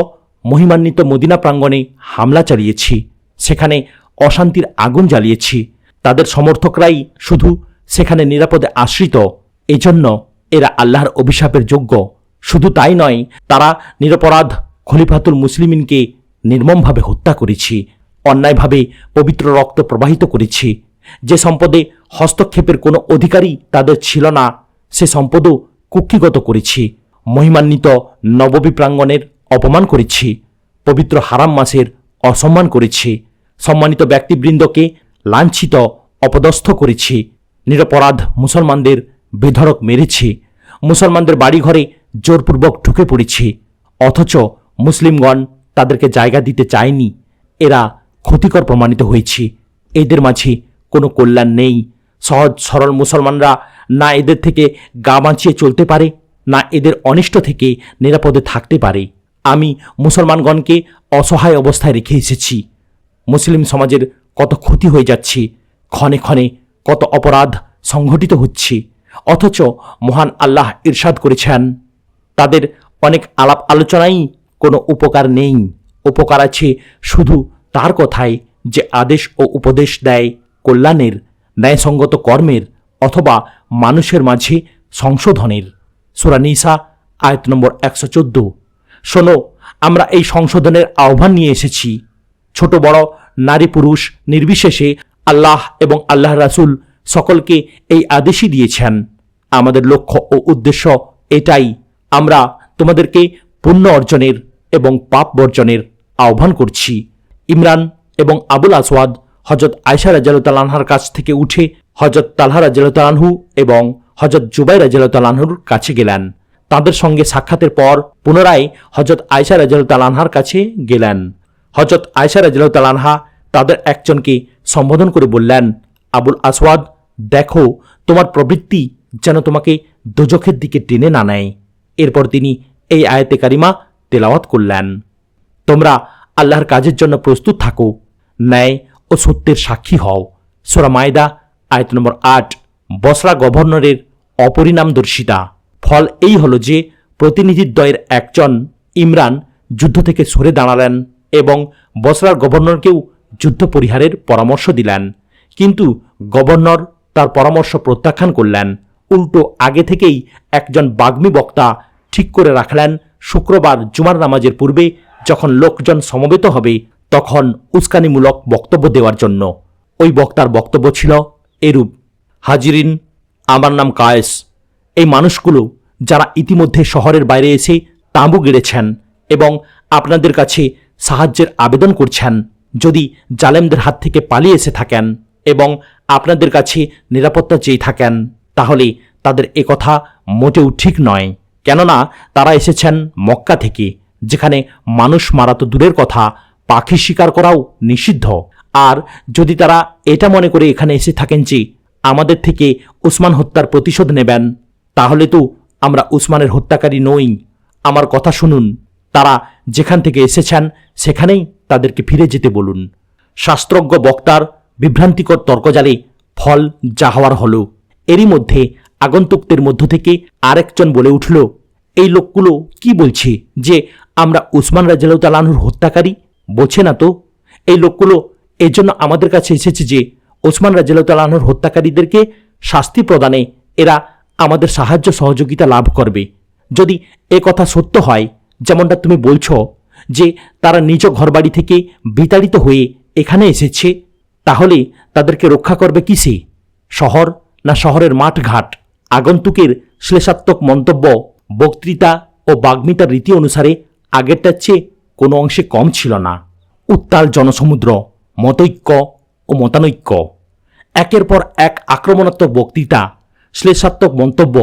মহিমান্বিত মদিনা প্রাঙ্গণে হামলা চালিয়েছি, সেখানে অশান্তির আগুন জ্বালিয়েছি। তাদের সমর্থকরাই শুধু সেখানে নিরাপদে আশ্রিত। এজন্য এরা আল্লাহর অভিশাপের যোগ্য। শুধু তাই নয়, তারা নিরপরাধ খলিফাতুল মুসলিমিনকে নির্মমভাবে হত্যা করেছি, অন্যায়ভাবে পবিত্র রক্ত প্রবাহিত করেছি। যে সম্পদে হস্তক্ষেপের কোনো অধিকারই তাদের ছিল না, সে সম্পদও কুক্ষিগত করেছি। মহিমান্বিত নববী প্রাঙ্গণের অপমান করেছি, পবিত্র হারাম মাসের অসম্মান করেছি, সম্মানিত ব্যক্তিবৃন্দকে লাঞ্ছিত অপদস্থ করেছি, নিরপরাধ মুসলমানদের বেধড়ক মেরেছি, মুসলমানদের বাড়িঘরে জোরপূর্বক ঢুকে পড়েছি, অথচ মুসলিমগণ তাদেরকে জায়গা দিতে চায়নি। এরা ক্ষতিকর প্রমাণিত হয়েছে। এদের মাঝে কোনো কল্যাণ নেই। সহজ সরল মুসলমানরা না এদের থেকে গা বাঁচিয়ে চলতে পারে, না এদের অনিষ্ট থেকে নিরাপদে থাকতে পারে। আমি মুসলমানগণকে অসহায় অবস্থায় রেখে এসেছি। মুসলিম সমাজের কত ক্ষতি হয়ে যাচ্ছে, ক্ষণে ক্ষণে কত অপরাধ সংঘটিত হচ্ছে, অথচ মহান আল্লাহ ইরশাদ করেছেন, তাদের অনেক আলাপ আলোচনাই কোনো উপকার নেই। উপকার আছে শুধু তার কথায় যে আদেশ ও উপদেশ দেয় কল্যাণের, ন্যায়সঙ্গত কর্মের অথবা মানুষের মাঝে সংশোধনের। সূরা নিসা আয়াত নম্বর 114। শোনো, আমরা এই সংশোধনের আহ্বান নিয়ে এসেছি। ছোট বড়, নারী পুরুষ নির্বিশেষে আল্লাহ এবং আল্লাহ রাসূল সকলকে এই আদেশই দিয়েছেন। আমাদের লক্ষ্য ও উদ্দেশ্য এটাই। আমরা তোমাদেরকে পুণ্য অর্জনের এবং পাপ বর্জনের আহ্বান করছি। ইমরান এবং আবুল আসওয়াদ হযরত আয়েশা রাদিয়াল্লাহু তাআলা আনহার কাছ থেকে উঠে হযরত তালহা রাদিয়াল্লাহু তাআলা আনহু এবং হযরত জুবাইর রাদিয়াল্লাহু তাআলা আনহুর কাছে গেলেন। তাদের সঙ্গে সাক্ষাতের পর পুনরায় হযরত আয়েশা রাদিয়াল্লাহু তাআলা আনহার কাছে গেলেন। হযরত আয়েশা রাদিয়াল্লাহু তাআলা আনহা তাদের একজনকে সম্বোধন করে বললেন, আবুল আসওয়াদ, দেখো তোমার প্রবৃত্তি যেন তোমাকে দোজখের দিকে টেনে না নেয়। এরপর তিনি এই আয়াতে কারিমা তেলাওয়াত করলেন, তোমরা আল্লাহর কাজের জন্য প্রস্তুত থাকো, ন্যায় ও সত্যের সাক্ষী হও। সূরা মায়দা আয়াত নম্বর 8। বসরা গভর্নরের অপরিণামদর্শিতা। ফল এই হলো যে প্রতিনিধিদ্বয়ের একজন ইমরান যুদ্ধ থেকে সরে দাঁড়ালেন এবং বসরার গভর্নরকেও যুদ্ধ পরিহারের পরামর্শ দিলেন, কিন্তু গভর্নর তার পরামর্শ প্রত্যাখ্যান করলেন। উল্টো আগে থেকেই একজন বাগ্মী বক্তা ঠিক করে রাখলেন শুক্রবার জুমার নামাজের পূর্বে যখন লোকজন সমবেত হবে তখন উস্কানিমূলক বক্তব্য দেওয়ার জন্য। ওই বক্তার বক্তব্য ছিল এরূপ, হাজিরিন, আমার নাম কায়েস। এই মানুষগুলো যারা ইতিমধ্যে শহরের বাইরে এসে তাঁবু গেড়েছেন এবং আপনাদের কাছে সাহায্যের আবেদন করছেন, যদি জালেমদের হাত থেকে পালিয়ে এসে থাকেন এবং আপনাদের কাছে নিরাপত্তা চেয়ে থাকেন, তাহলে তাদের একথা মোটেও ঠিক নয়। কেননা তারা এসেছেন মক্কা থেকে, যেখানে মানুষ মারা তো দূরের কথা, পাখি শিকার করাও নিষিদ্ধ। আর যদি তারা এটা মনে করে এখানে এসে থাকেন যে আমাদের থেকে উসমান হত্যার প্রতিশোধ নেবেন, তাহলে তো আমরা উসমানের হত্যাকারী নই। আমার কথা শুনুন, তারা যেখান থেকে এসেছেন সেখানেই তাদেরকে ফিরে যেতে বলুন। শাস্ত্রজ্ঞ বক্তার বিভ্রান্তিকর তর্কজালে ফল যা হওয়ার হলো। এরই মধ্যে আগন্তুকদের মধ্য থেকে আরেকজন বলে উঠল, এই লোকগুলো কি বলছে যে আমরা উসমান রাদিয়াল্লাহু তাআলা আনহুর হত্যাকারী? বলছে না তো। এই লোকগুলো এজন্য আমাদের কাছে এসেছে যে উসমান রাদিয়াল্লাহু তাআলা আনহুর হত্যাকারীদেরকে শাস্তি প্রদানে এরা আমাদের সাহায্য সহযোগিতা লাভ করবে। যদি এ কথা সত্য হয়, যেমনটা তুমি বলছো যে তারা নিজ ঘরবাড়ি থেকে বিতাড়িত হয়ে এখানে এসেছে, তাহলে তাদেরকে রক্ষা করবে কিসে? শহর না শহরের মাঠঘাট? আগন্তুকের শ্লেষাত্মক মন্তব্য বক্তৃতা ও বাগ্মিতার রীতি অনুসারে আগেরটার চেয়ে কোনো অংশে কম ছিল না। উত্তাল জনসমুদ্র, মতৈক্য ও মতানৈক্য, একের পর এক আক্রমণাত্মক বক্তৃতা, শ্লেষাত্মক মন্তব্য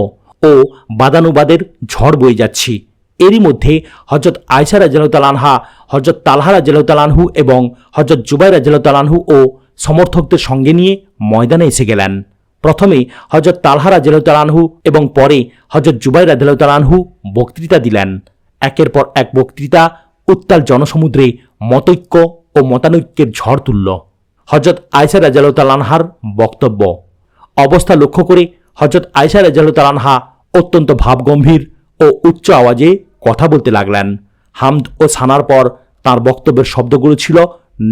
ও বাদানুবাদের ঝড় বয়ে যাচ্ছে। এরই মধ্যে হযরত আয়েশা রাদিয়াল্লাহু তাআলা আনহা, হযরত তালহা রাদিয়াল্লাহু তাআলা আনহু এবং হযরত জুবাইর রাদিয়াল্লাহু তাআলা আনহু ও সমর্থকদের সঙ্গে নিয়ে ময়দানে এসে গেলেন। প্রথমে হযরত তালহা রাদিয়াল্লাহু তাআলা আনহু এবং পরে হযরত জুবাইর রাদিয়াল্লাহু তাআলা আনহু বক্তৃতা দিলেন। একের পর এক বক্তৃতা উত্তাল জনসমুদ্রে মতৈক্য ও মতানৈক্যের ঝড় তুলল। হযরত আয়েশা রাদিয়াল্লাহু তাআলা আনহার বক্তব্য। অবস্থা লক্ষ্য করে হযরত আয়েশা রাদিয়াল্লাহু তাআলা আনহা অত্যন্ত ভাবগম্ভীর ও উচ্চ আওয়াজে কথা বলতে লাগলেন। হামদ ও সানার পর তাঁর বক্তব্যের শব্দগুলো ছিল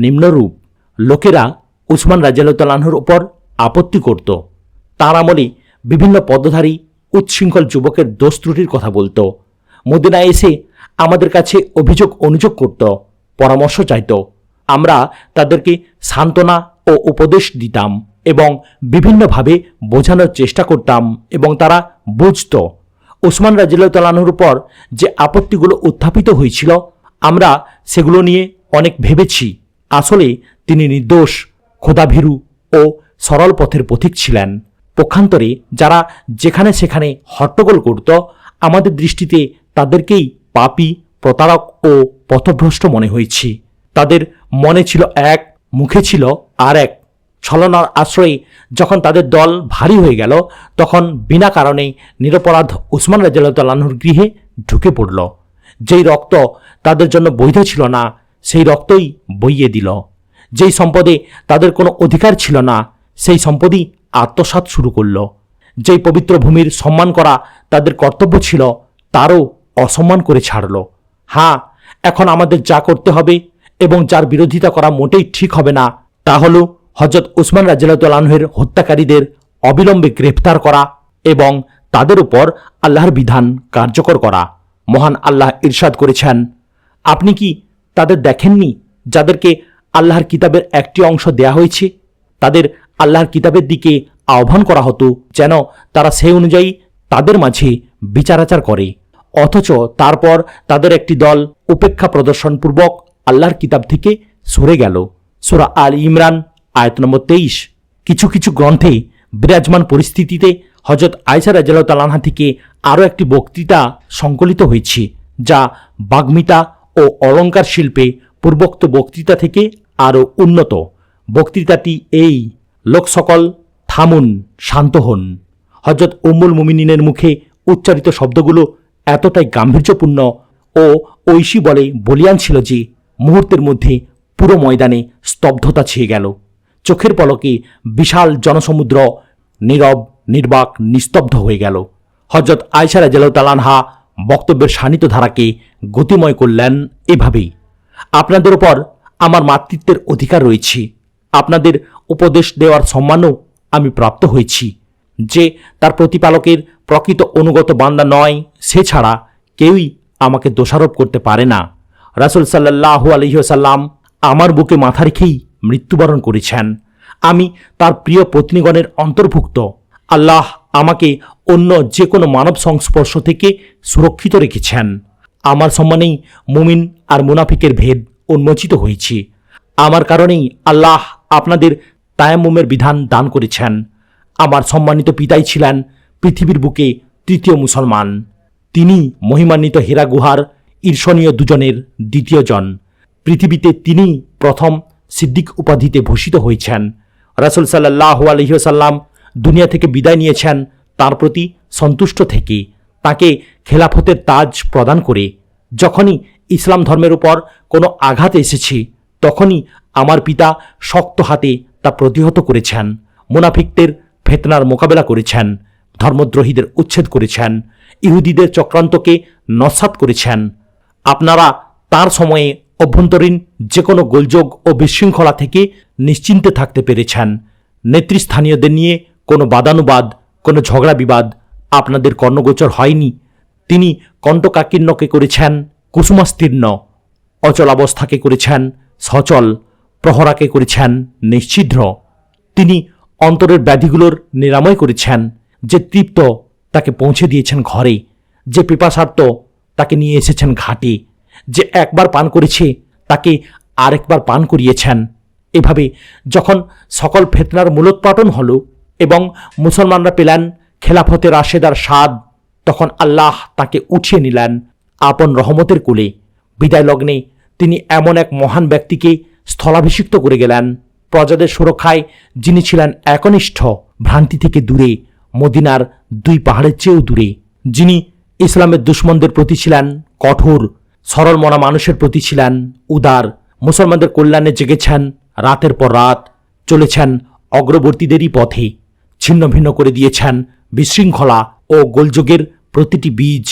নিম্নরূপ। লোকেরা উসমান রাদিয়াল্লাহু তাআলা আনহুর উপর আপত্তি করত, তার আমলে বিভিন্ন পদধারী উচ্ছৃঙ্খল যুবকের দোষ ত্রুটির কথা বলতো। মদিনায় এসে আমাদের কাছে অভিযোগ অনুযোগ করত, পরামর্শ চাইত। আমরা তাদেরকে সান্ত্বনা ও উপদেশ দিতাম এবং বিভিন্নভাবে বোঝানোর চেষ্টা করতাম এবং তারা বুঝত। ওসমান রাদিয়াল্লাহু তাআলা আনহুর উপর যে আপত্তিগুলো উত্থাপিত হয়েছিল, আমরা সেগুলো নিয়ে অনেক ভেবেছি। আসলে তিনি নির্দোষ, খোদাভীরু ও সরল পথের পথিক ছিলেন। পক্ষান্তরে যারা যেখানে সেখানে হট্টগোল করত, আমাদের দৃষ্টিতে তাদেরকেই পাপী, প্রতারক ও পথভ্রষ্ট মনে হয়েছে। তাদের মনে ছিল এক, মুখে ছিল আর এক। ছলনার আশ্রয়ে যখন তাদের দল ভারী হয়ে গেল, তখন বিনা কারণে নিরপরাধ উসমান রাদিয়াল্লাহু তাআলা আনহুর গৃহে ঢুকে পড়ল। যেই রক্ত তাদের জন্য বৈধ ছিল না, সেই রক্তই বইয়ে দিল। যেই সম্পদে তাদের কোনো অধিকার ছিল না, সেই সম্পদই আত্মসাৎ শুরু করল। যেই পবিত্র ভূমির সম্মান করা তাদের কর্তব্য ছিল, তারও অসম্মান করে ছাড়ল। হ্যাঁ, এখন আমাদের যা করতে হবে এবং যার বিরোধিতা করা মোটেই ঠিক হবে না, তা হল হযরত উসমান রাদিয়াল্লাহু তাআলা আনহুর হত্যাকারীদের অবিলম্বে গ্রেফতার করা এবং তাদের উপর আল্লাহর বিধান কার্যকর করা। মহান আল্লাহ ইরশাদ করেছেন, আপনি কি তাদের দেখেননি যাদেরকে আল্লাহর কিতাবের একটি অংশ দেয়া হয়েছে? তাদের আল্লাহর কিতাবের দিকে আহ্বান করা হতো যেন তারা সেই অনুযায়ী তাদের মাঝে বিচারাচার করে, অথচ তারপর তাদের একটি দল উপেক্ষা প্রদর্শনপূর্বক আল্লাহর কিতাব থেকে সরে গেল। সূরা আল ইমরান আয়াত নম্বর 23। কিছু কিছু গ্রন্থে বিরাজমান পরিস্থিতিতে হযরত আয়েশা রাদিয়াল্লাহু তাআলা আনহা থেকে আরও একটি বক্তৃতা সংকলিত হয়েছে, যা বাগ্মিতা ও অলঙ্কার শিল্পে পূর্বোক্ত বক্তৃতা থেকে আরও উন্নত। বক্তৃতাটি এই, লোক সকল থামুন, শান্ত হন। হযরত উম্মুল মুমিনিনের মুখে উচ্চারিত শব্দগুলো এতটাই গাম্ভীর্যপূর্ণ ও ঐশী বলে বলিয়ান ছিল যে মুহূর্তের মধ্যে পুরো ময়দানে স্তব্ধতা ছেয়ে গেল। চোখের পলকে বিশাল জনসমুদ্র নীরব, নির্বাক, নিস্তব্ধ হয়ে গেল। হযরত আয়েশা রাদিয়াল্লাহু তাআলা আনহা বক্তব্যের শানিত ধারাকে গতিময় করলেন এভাবেই, আপনাদের উপর আমার মাতৃত্বের অধিকার রয়েছে। আপনাদের উপদেশ দেওয়ার সম্মানও আমি প্রাপ্ত হয়েছি। যে তার প্রতিপালকের প্রকৃত অনুগত বান্দা নয়, সে ছাড়া কেউই আমাকে দোষারোপ করতে পারে না। রাসূল সাল্লাল্লাহু আলাইহি ওয়াসাল্লাম আমার বুকে মাথা রেখেই মৃত্যুবরণ করেছেন। আমি তার প্রিয় পত্নীগণের অন্তর্ভুক্ত। আল্লাহ আমাকে অন্য যে কোনো মানব সংস্পর্শ থেকে সুরক্ষিত রেখেছেন। আমার সম্মানেই মুমিন আর মুনাফিকের ভেদ উন্মোচিত হয়েছে। আমার কারণেই আল্লাহ আপনাদের তায়াম্মুমের বিধান দান করেছেন। আমার সম্মানিত পিতাই ছিলেন পৃথিবীর বুকে তৃতীয় মুসলমান। তিনি মহিমান্বিত হেরা গুহার ঈর্ষণীয় দুজনের দ্বিতীয় জন। পৃথিবীতে তিনি প্রথম সিদ্দিক উপাধিতে ভূষিত হয়েছেন। রাসূল সাল্লাল্লাহু আলাইহি ওয়াসাল্লাম দুনিয়া থেকে বিদায় নিয়েছেন তার প্রতি সন্তুষ্ট থেকে, তাকে খেলাফতের তাজ প্রদান করে। যখনই ইসলাম ধর্মের উপর কোনো আঘাত এসেছে, তখনই আমার পিতা শক্ত হাতে তা প্রতিহত করেছেন। মুনাফিকদের ফিতনার মোকাবেলা করেছেন, ধর্মদ্রোহীদের উচ্ছেদ করেছেন, ইহুদিদের চক্রান্তকে নস্যাৎ করেছেন। আপনারা তার সময়ে অভ্যন্তরীণ যে কোনো গোলযোগ ও বিশৃঙ্খলা থেকে নিশ্চিন্তে থাকতে পেরেছেন। নেতৃস্থানীয়দের নিয়ে কোনো বাদানুবাদ, কোনো ঝগড়া বিবাদ আপনাদের কর্ণগোচর হয়নি। তিনি কণ্ঠকাকীর্ণকে করেছেন কুসুমাস্তীর্ণ, অচলাবস্থাকে করেছেন সচল, প্রহরাকে করেছেন নিশ্ছিদ্র। তিনি অন্তরের ব্যাধিগুলোর নিরাময় করেছেন। যে তৃপ্ত তাকে পৌঁছে দিয়েছেন ঘরে, যে পিপাসার্ত তাকে নিয়ে এসেছেন ঘাটে, যে একবার পান করেছে তাকে আরেকবার পান করিয়েছেন। এভাবে যখন সকল ফিতনার মূলোৎপাটন হল এবং মুসলমানরা পেলেন খেলাফতের রাশেদার স্বাদ, তখন আল্লাহ তাকে উঠিয়ে নিলেন আপন রহমতের কোলে। বিদায় লগ্নে তিনি এমন এক মহান ব্যক্তিকে স্থলাভিষিক্ত করে গেলেন, প্রজাদের সুরক্ষায় যিনি ছিলেন একনিষ্ঠ, ভ্রান্তি থেকে দূরে, মদিনার দুই পাহাড়ের চেয়েও দূরে। যিনি ইসলামের দুশ্মনদের প্রতি ছিলেন কঠোর, সরল মনা মানুষের প্রতি ছিলেন উদার, মুসলমানদের কল্যাণে জেগেছেন রাতের পর রাত, চলেছেন অগ্রবর্তীদেরই পথে, ছিন্ন ভিন্ন করে দিয়েছেন বিশৃঙ্খলা ও গোলযোগের প্রতিটি বীজ,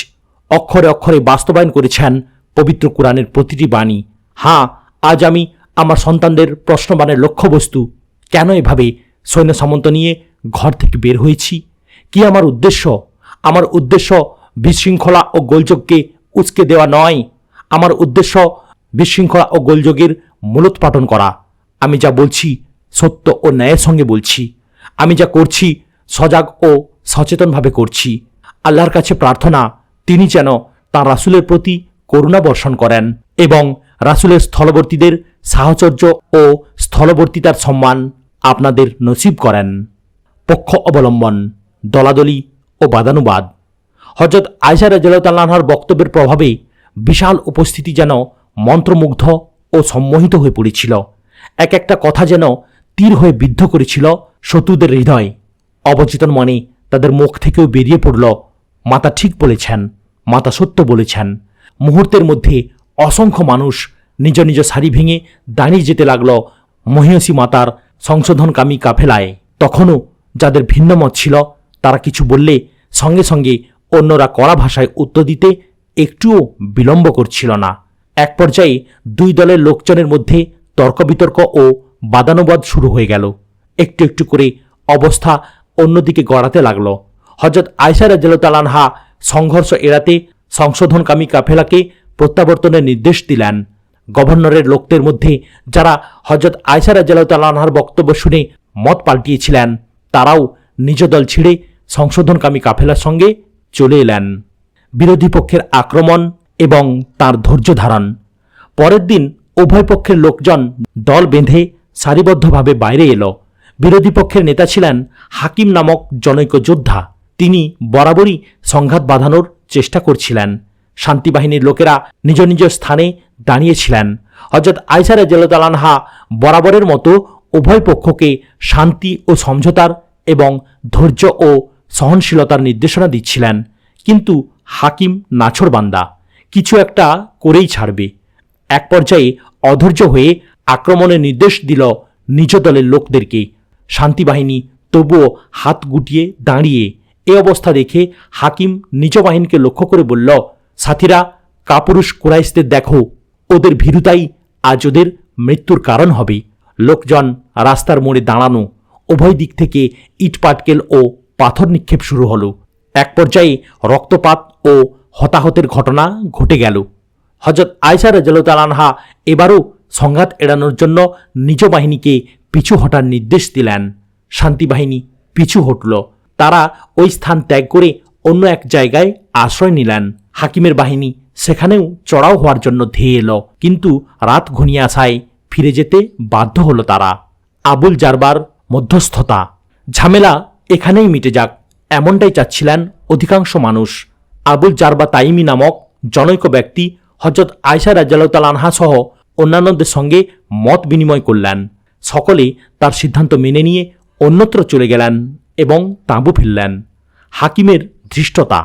অক্ষরে অক্ষরে বাস্তবায়ন করেছেন পবিত্র কোরআনের প্রতিটি বাণী। হ্যাঁ, আজ আমি আমার সন্তানদের প্রশ্নবাণের লক্ষ্যবস্তু, কেন এভাবে সৈন্য সামন্ত নিয়ে ঘর থেকে বের হয়েছি। কি আমার উদ্দেশ্য? আমার উদ্দেশ্য বিশৃঙ্খলা ও গোলযোগকে উস্কে দেওয়া নয়। আমার উদ্দেশ্য বিশৃঙ্খলা ও গোলযোগের মূলোৎপাটন করা। আমি যা বলছি সত্য ও ন্যায়ের সঙ্গে বলছি। আমি যা করছি সজাগ ও সচেতনভাবে করছি। আল্লাহর কাছে প্রার্থনা তিনি যেন তাঁর রাসূলের প্রতি করুণা বর্ষণ করেন এবং রাসূলের স্থলবর্তীদের সাহচর্য ও স্থলবর্তিতার সম্মান আপনাদের নসিব করেন। পক্ষ অবলম্বন, দলাদলি ও বাদানুবাদ। হযরত আয়েশা রাদিয়াল্লাহু তাআলা আনহার বক্তব্যের প্রভাবে বিশাল উপস্থিতি যেন মন্ত্রমুগ্ধ ও সম্মোহিত হয়ে পড়েছিল। এক একটা কথা যেন তীর হয়ে বিদ্ধ করেছিল শত্রুদের হৃদয়। অবচেতন মনে তাদের মুখ থেকেও বেরিয়ে পড়ল, মাতা ঠিক বলেছেন, মাতা সত্য বলেছেন। মুহূর্তের মধ্যে অসংখ্য মানুষ নিজ নিজ সারি ভেঙে দাঁড়িয়ে যেতে লাগল মহিয়সী মাতার সংশোধনকামী কাফেলায়। তখনও যাদের ভিন্ন মত ছিল তারা কিছু বললে সঙ্গে সঙ্গে অন্যরা কড়া ভাষায় উত্তর দিতে একটুও বিলম্ব করছিল না। এক পর্যায়ে দুই দলের লোকজনের মধ্যে তর্ক বিতর্ক ও বাদানুবাদ শুরু হয়ে গেল। একটু একটু করে অবস্থা অন্যদিকে গড়াতে লাগল। হযরত আয়েশা রাদিয়াল্লাহু তাআলা আনহা সংঘর্ষ এড়াতে সংশোধনকামী কাফেলাকে প্রত্যাবর্তনের নির্দেশ দিলেন। গভর্নরের লোকদের মধ্যে যারা হযরত আয়েশা রাদিয়াল্লাহু তাআলা আনহার বক্তব্য শুনে মত পাল্টিয়েছিলেন তারাও নিজ দল ছেড়ে সংশোধনকামী কাফেলার সঙ্গে চলে এলেন। বিরোধী পক্ষের আক্রমণ এবং তার ধৈর্য ধারণ। পরের দিন উভয় পক্ষের লোকজন দল বেঁধে সারিবদ্ধভাবে বাইরে এলো। বিরোধী পক্ষের নেতা ছিলেন হাকিম নামক জনৈক যোদ্ধা। তিনি বরাবরই সংঘাত বাঁধানোর চেষ্টা করছিলেন। শান্তিবাহিনীর লোকেরা নিজ নিজ স্থানে দাঁড়িয়েছিলেন। হযরত আয়েশা রাদিয়াল্লাহু তাআলা আনহা বরাবরের মতো উভয় পক্ষকে শান্তি ও সমঝোতার এবং ধৈর্য ও সহনশীলতার নির্দেশনা দিচ্ছিলেন। কিন্তু হাকিম নাছোড়বান্দা, কিছু একটা করেই ছাড়বে। এক পর্যায়ে অধৈর্য হয়ে আক্রমণের নির্দেশ দিল নিজ দলের লোকদেরকে। শান্তিবাহিনী তবুও হাত গুটিয়ে দাঁড়িয়ে। এ অবস্থা দেখে হাকিম নিজ বাহিনীকে লক্ষ্য করে বলল, সাথীরা, কাপুরুষ কুরাইশদের দেখো, ওদের ভীরুতাই আজ ওদের মৃত্যুর কারণ হবে। লোকজন রাস্তার মোড়ে দাঁড়ানো। উভয় দিক থেকে ইটপাটকেল ও পাথর নিক্ষেপ শুরু হলো। এক পর্যায়ে রক্তপাত ও হতাহতের ঘটনা ঘটে গেল। হযরত আয়েশা রাদিয়াল্লাহু তাআলা আনহা এবারও সংঘাত এড়ানোর জন্য নিজ বাহিনীকে পিছু হটার নির্দেশ দিলেন। শান্তিবাহিনী পিছু হটল। তারা ওই স্থান ত্যাগ করে অন্য এক জায়গায় আশ্রয় নিলেন। হাকিমের বাহিনী সেখানেও চড়াও হওয়ার জন্য ধেয়ে এলো, কিন্তু রাত ঘনিয়ে আসায় ফিরে যেতে বাধ্য হলো তারা। আবুল জারবার মধ্যস্থতা। ঝামেলা এখানেই মিটে যাক এমনটাই চাচ্ছিলেন অধিকাংশ মানুষ। আবুল জারবা তাইমি নামক জনৈক ব্যক্তি হযরত আয়েশা রাদিয়াল্লাহু তাআলা আনহা সহ অন্যান্যদের সঙ্গে মত বিনিময় করলেন। সকলে তার সিদ্ধান্ত মেনে নিয়ে অন্যত্র চলে গেলেন এবং তাঁবু ফেললেন। হাকিমের ধৃষ্টতা।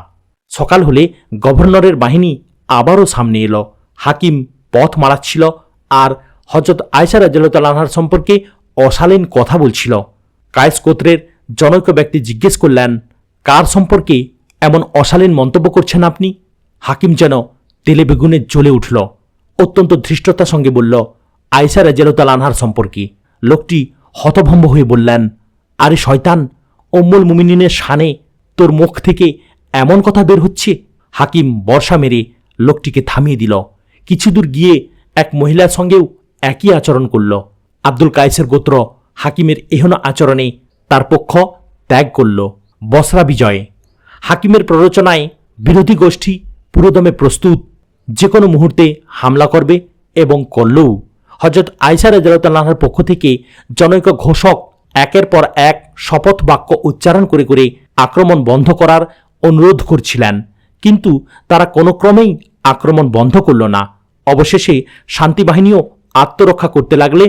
সকাল হলে গভর্নরের বাহিনী আবারও সামনে এলো। হাকিম পথ মারাচ্ছিল আর হযরত আয়েশা রাদিয়াল্লাহু তাআলা আনহার সম্পর্কে অশালীন কথা বলছিল। কায়েস গোত্রের জনৈক ব্যক্তি জিজ্ঞেস করলেন, কার সম্পর্কে এমন অশালীন মন্তব্য করছেন আপনি? হাকিম যেন তেলে বেগুনে জ্বলে উঠল। অত্যন্ত ধৃষ্টতার সঙ্গে বলল, আয়েশা রাদিয়াল্লাহু তাআলা আনহার সম্পর্কে। লোকটি হতভম্ব হয়ে বললেন, আরে শয়তান, উম্মুল মুমিনিনের শানে তোর মুখ থেকে এমন কথা বের হচ্ছে? হাকিম বর্ষা মেরে লোকটিকে থামিয়ে দিল। কিছু দূর গিয়ে এক মহিলার সঙ্গেও একই আচরণ করল। আব্দুল কায়েসের গোত্র হাকিমের এহেন আচরণে তার পক্ষ ত্যাগ করল। বসরা বিজয়। হাকিমের প্ররোচনায় বিরোধী গোষ্ঠী পুরোদমে প্রস্তুত, যে কোনো মুহূর্তে হামলা করবে এবং করলও। হযরত আয়েশা রাদিয়াল্লাহু তাআলা আনহার পক্ষ থেকে জনৈক ঘোষক একের পর এক শপথ বাক্য উচ্চারণ করে করে আক্রমণ বন্ধ করার অনুরোধ করছিলেন, কিন্তু তারা কোনো ক্রমেই আক্রমণ বন্ধ করল না। অবশেষে শান্তিবাহিনীও আত্মরক্ষা করতে লাগলে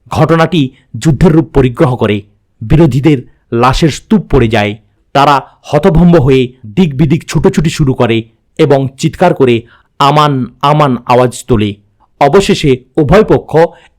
ঘটনাটি যুদ্ধের রূপ পরিগ্রহ করে। বিরোধীদের লাশের স্তূপ পড়ে যায়। তারা হতভম্ব হয়ে দিক বিদিক ছুটোছুটি শুরু করে এবং চিৎকার করে আমান আমান আওয়াজ তোলে। অবশেষে উভয় পক্ষ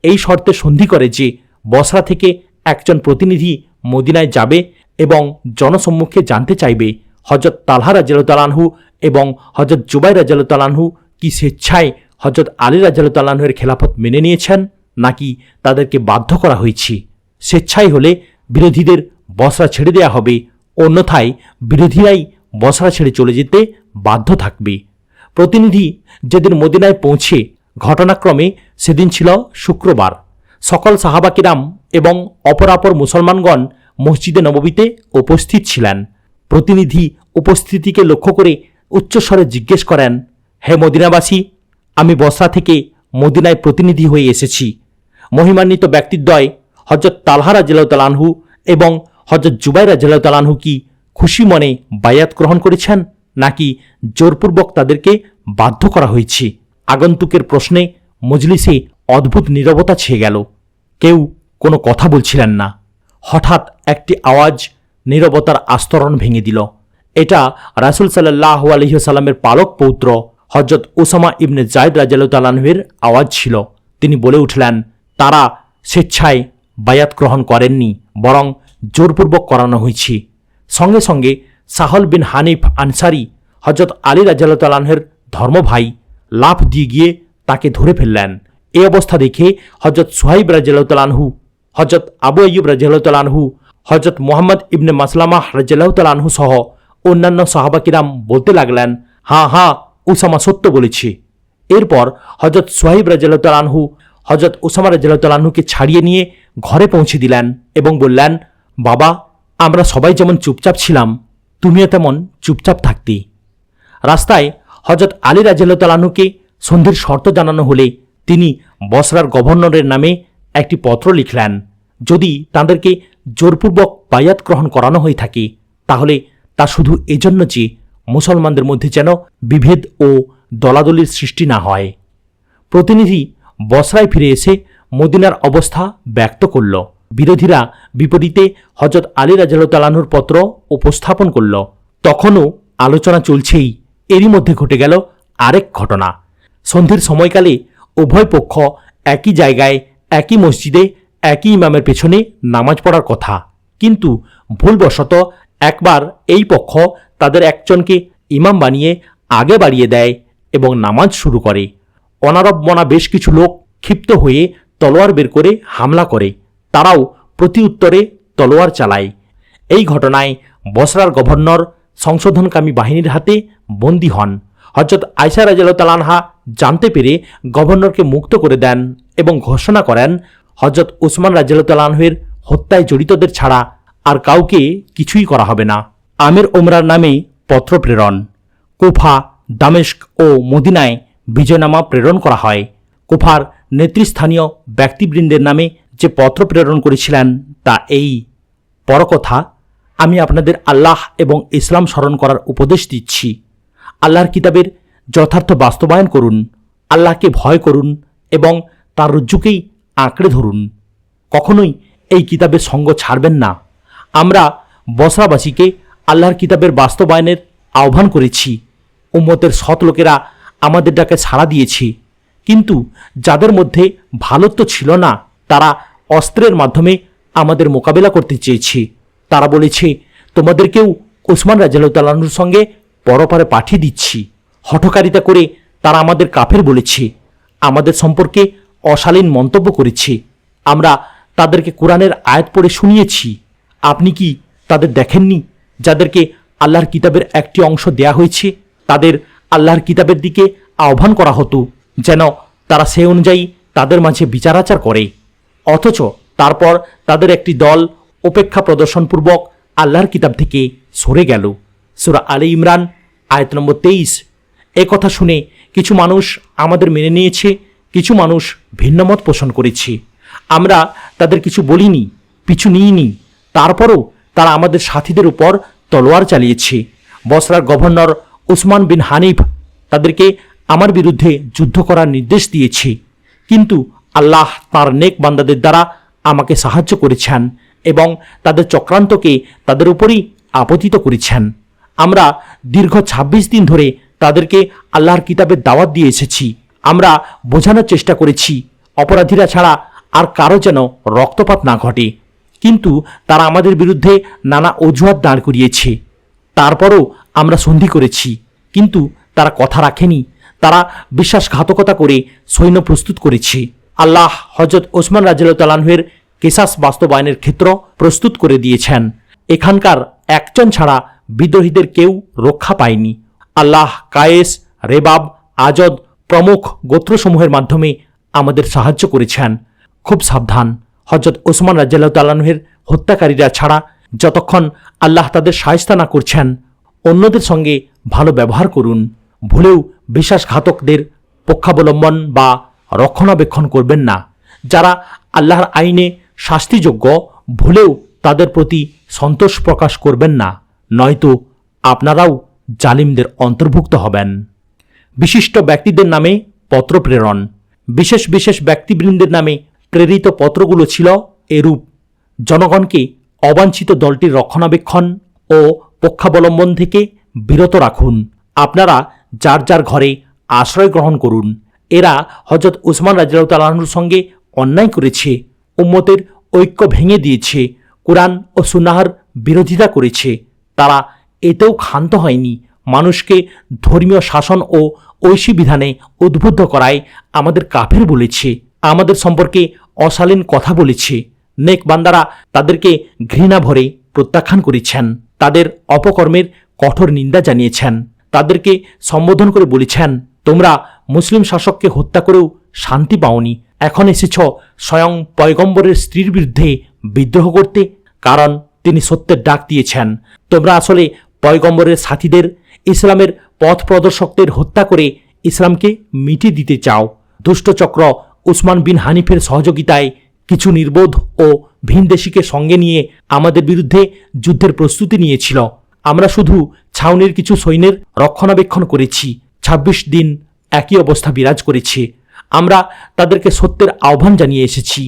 এই শর্তে সন্ধি করে যে বসরা থেকে একজন প্রতিনিধি মদিনায় যাবে এবং জনসম্মুখে জানতে চাইবে হযরত তালহা রাদিয়াল্লাহু তাআলা আনহু এবং হযরত জুবাইর রাদিয়াল্লাহু তাআলা আনহু কি স্বেচ্ছায় হযরত আলী রাদিয়াল্লাহু তাআলা আনহুর খেলাফত মেনে নিয়েছেন নাকি তাদেরকে বাধ্য করা হয়েছে। স্বেচ্ছায় হলে বিরোধীদের বসরা ছেড়ে দেয়া হবে, অন্যথায় বিরোধীরাই বসরা ছেড়ে চলে যেতে বাধ্য থাকবে। প্রতিনিধি যেদিন মদিনায় পৌঁছে, ঘটনাক্রমে সেদিন ছিল শুক্রবার। সকল সাহাবা কিরাম এবং অপরাপর মুসলমানগণ মসজিদে নববীতে উপস্থিত ছিলেন। প্রতিনিধি উপস্থিতিকে লক্ষ্য করে উচ্চস্বরে জিজ্ঞেস করেন, হে মদিনাবাসী, আমি বসরা থেকে মদিনায় প্রতিনিধি হয়ে এসেছি। মহিমান্বিত ব্যক্তিদ্বয় হযরত তালহা রাদিয়াল্লাহু তাআলা আনহু এবং হযরত জুবাইর রাদিয়াল্লাহু তাআলা আনহু কি খুশি মনে বায়াত গ্রহণ করেছেন, নাকি জোরপূর্বক তাদেরকে বাধ্য করা হয়েছে? আগন্তুকের প্রশ্নে মজলিসে অদ্ভুত নীরবতা ছেয়ে গেল। কেউ কোনো কথা বলছিলেন না। হঠাৎ একটি আওয়াজ নীরবতার আস্তরণ ভেঙে দিল। এটা রাসূল সাল্লাল্লাহু আলাইহি ওয়াসাল্লামের পালক পৌত্র হযরত উসামা ইবনে যায়েদ রাদিয়াল্লাহু তাআলা আনহুর আওয়াজ ছিল। তিনি বলে উঠলেন, তারা স্বেচ্ছায় বায়াত গ্রহণ করেননি, বরং জোরপূর্বক করানো হয়েছে। সঙ্গে সঙ্গে সাহল বিন হানিফ আনসারি হযরত আলী রাদিয়াল্লাহু তাআলা আনহুর ধর্মভাই লাফ দিয়ে গিয়ে তাকে ধরে ফেললেন। এই অবস্থা দেখে হযরত সুহাইব রাদিয়াল্লাহু তাআলা আনহু, হযরত আবু আইয়ুব রাদিয়াল্লাহু তাআলা আনহু, হযরত মুহাম্মদ ইবনে মাসলামাহ রাদিয়াল্লাহু তাআলা আনহু সহ অন্যান্য সাহাবা কিরাম বলতে লাগলেন, হ্যাঁ হ্যাঁ, উসামা সত্য বলেছে। এরপর হযরত সুহাইব রাদিয়াল্লাহু তাআলা আনহু হযরত উসামা রাদিয়াল্লাহু তাআলা আনহুকে ছাড়িয়ে নিয়ে ঘরে পৌঁছে দিলেন এবং বললেন, বাবা, আমরা সবাই যেমন চুপচাপ ছিলাম, তুমিও তেমন চুপচাপ থাকতে। রাস্তায় হযরত আলী রাদিয়াল্লাহু তাআলা আনহুকে সন্ধির শর্ত জানানো হলে তিনি বসরার গভর্নরের নামে একটি পত্র লিখলেন। যদি তাদেরকে জোরপূর্বক বায়াত গ্রহণ করানো হয়ে থাকে, তাহলে তা শুধু এজন্য যে মুসলমানদের মধ্যে যেন বিভেদ ও দলাদলির সৃষ্টি না হয়। প্রতিনিধি বসরায় ফিরে এসে মদিনার অবস্থা ব্যক্ত করল। বিরোধীরা বিপরীতে হযরত আলী রাদিয়াল্লাহু তাআলা আনহুর পত্র উপস্থাপন করল। তখনও আলোচনা চলছেই, এরই মধ্যে ঘটে গেল আরেক ঘটনা। সন্ধির সময়কালে উভয় পক্ষ একই জায়গায়, একই মসজিদে, একই ইমামের পেছনে নামাজ পড়ার কথা, কিন্তু ভুলবশত একবার এই পক্ষ তাদের একজনকে ইমাম বানিয়ে আগে বাড়িয়ে দেয় এবং নামাজ শুরু করে। অনারব মনা বেশ কিছু লোক ক্ষিপ্ত হয়ে তলোয়ার বের করে হামলা করে। তারাও প্রতি উত্তরে তলোয়ার চালায়। এই ঘটনায় বসরার গভর্নর সংশোধনকামী বাহিনীর হাতে বন্দী হন। হযরত আয়েশা রাদিয়াল্লাহু তাআলা আনহা জানতে পেরে গভর্নরকে মুক্ত করে দেন এবং ঘোষণা করেন, হযরত উসমান রাদিয়াল্লাহু তাআলা আনহুর হত্যায় জড়িতদের ছাড়া আর কাউকে কিছুই করা হবে না। আমির ওমরার নামে পত্র প্রেরণ। কুফা, দামেস্ক ও মদিনায় বিজয়নামা প্রেরণ করা হয়। কুফার নেতৃস্থানীয় ব্যক্তিবৃন্দের নামে যে পত্র প্রেরণ করেছিলেন তা এই, পরকথা, আমি আপনাদের আল্লাহ এবং ইসলাম স্মরণ করার উপদেশ দিচ্ছি। আল্লাহর কিতাবের যথার্থ বাস্তবায়ন করুন, আল্লাহকে ভয় করুন এবং তার রজ্জুকেই আঁকড়ে ধরুন। কখনোই এই কিতাবের সঙ্গ ছাড়বেন না। আমরা বসরাবাসীকে আল্লাহর কিতাবের বাস্তবায়নের আহ্বান করেছি। উম্মতের সৎ লোকেরা আমাদের ডাকে সাড়া দিয়েছে, কিন্তু যাদের মধ্যে ভালোত্ব ছিল না, তারা অস্ত্রের মাধ্যমে আমাদের মোকাবেলা করতে চেয়েছে। তারা বলেছে, তোমাদেরকেও উসমান রাদিয়াল্লাহু তাআলা আনহুর সঙ্গে পরপারে পাঠিয়ে দিচ্ছি। হঠকারিতা করে তারা আমাদের কাফের বলেছে, আমাদের সম্পর্কে অশালীন মন্তব্য করেছে। আমরা তাদেরকে কোরআনের আয়াত পড়ে শুনিয়েছি। আপনি কি তাদের দেখেননি, যাদেরকে আল্লাহর কিতাবের একটি অংশ দেয়া হয়েছে? তাদের আল্লাহর কিতাবের দিকে আহ্বান করা হতো যেন তারা সে অনুযায়ী তাদের মাঝে বিচারাচার করে, অথচ তারপর তাদের একটি দল উপেক্ষা প্রদর্শনপূর্বক আল্লাহর কিতাব থেকে সরে গেল। সূরা আলে ইমরান আয়াত নম্বর 23। এ কথা শুনে কিছু মানুষ আমাদের মেনে নিয়েছে, কিছু মানুষ ভিন্নমত পোষণ করেছে। আমরা তাদের কিছু বলিনি, পিছু নিইনি, তারপরও তারা আমাদের সাথীদের উপর তলোয়ার চালিয়েছে। বসরার গভর্নর উসমান বিন হানিফ তাদেরকে আমার বিরুদ্ধে যুদ্ধ করার নির্দেশ দিয়েছে, কিন্তু আল্লাহ তাঁর নেক বান্দাদের দ্বারা আমাকে সাহায্য করেছেন এবং তাদের চক্রান্তকে তাদের উপরই আপতিত করেছেন। আমরা দীর্ঘ ২৬ দিন ধরে তাদেরকে আল্লাহর কিতাবের দাওয়াত দিয়ে এসেছি। আমরা বোঝানোর চেষ্টা করেছি অপরাধীরা ছাড়া আর কারো যেন রক্তপাত না ঘটে, কিন্তু তারা আমাদের বিরুদ্ধে নানা অজুহাত দাঁড় করিয়েছে। তারপরও আমরা সন্ধি করেছি, কিন্তু তারা কথা রাখেনি। তারা বিশ্বাসঘাতকতা করে সৈন্য প্রস্তুত করেছে। আল্লাহ হযরত ওসমান রাদিয়াল্লাহু তাআলা আনহুর কেসাস বাস্তবায়নের ক্ষেত্র প্রস্তুত করে দিয়েছেন। এখানকার একজন ছাড়া বিদ্রোহীদের কেউ রক্ষা পায়নি। আল্লাহ কায়েস, রেবাব, আজদ প্রমুখ গোত্রসমূহের মাধ্যমে আমাদের সাহায্য করেছেন। খুব সাবধান, হযরত ওসমান রাদিয়াল্লাহু তাআলা আনহুর হত্যাকারীরা ছাড়া যতক্ষণ আল্লাহ তাদের শায়েস্তা না করছেন, অন্যদের সঙ্গে ভালো ব্যবহার করুন। ভুলেও বিশ্বাসঘাতকদের পক্ষাবলম্বন বা রক্ষণাবেক্ষণ করবেন না। যারা আল্লাহর আইনে শাস্তিযোগ্য, ভুলেও তাদের প্রতি সন্তোষ প্রকাশ করবেন না, নয়তো আপনারাও জালিমদের অন্তর্ভুক্ত হবেন। বিশিষ্ট ব্যক্তিদের নামে পত্র প্রেরণ। বিশেষ বিশেষ ব্যক্তিবৃন্দের নামে প্রেরিত পত্রগুলো ছিল এরূপ: জনগণকে অবাঞ্ছিত দলটির রক্ষণাবেক্ষণ ও পক্ষাবলম্বন থেকে বিরত রাখুন। আপনারা যার যার ঘরে আশ্রয় গ্রহণ করুন। এরা হযরত উসমান রাদিয়াল্লাহু তাআলা আনহুর সঙ্গে অন্যায় করেছে, উম্মতের ঐক্য ভেঙে দিয়েছে, কুরআন ও সুন্নাহর বিরোধিতা করেছে। তারা এতেও ক্ষান্ত হয়নি, মানুষকে ধর্মীয় শাসন ও ঐশী বিধানে উদ্বুদ্ধ করায় আমাদের কাফের বলেছে, আমাদের সম্পর্কে অশালীন কথা বলেছে। নেক বান্দারা তাদেরকে ঘৃণা ভরে প্রত্যাখ্যান করেছেন, তাদের অপকর্মের কঠোর নিন্দা জানিয়েছেন, তাদেরকে সম্বোধন করে বলেছেন, তোমরা মুসলিম শাসককে হত্যা করেও শান্তি পাওনি, এখন এসেছ স্বয়ং পয়গম্বরের স্ত্রীর বিরুদ্ধে বিদ্রোহ করতে, কারণ তিনি সত্যের ডাক দিয়েছেন। তোমরা আসলে পয়গম্বরের সাথীদের, ইসলামের পথ প্রদর্শকদের হত্যা করে ইসলামকে মিটিয়ে দিতে চাও। দুষ্টচক্র উসমান বিন হানিফের সহযোগিতায় কিছু নির্বোধ ও ভিনদেশীকে সঙ্গে নিয়ে আমাদের বিরুদ্ধে যুদ্ধের প্রস্তুতি নিয়েছিল। আমরা শুধু ছাউনির কিছু সৈন্যের রক্ষণাবেক্ষণ করেছি। ২৬ দিন একই অবস্থা বিরাজ করেছে। আমরা তাদেরকে সত্যের আহ্বান জানিয়ে এসেছি।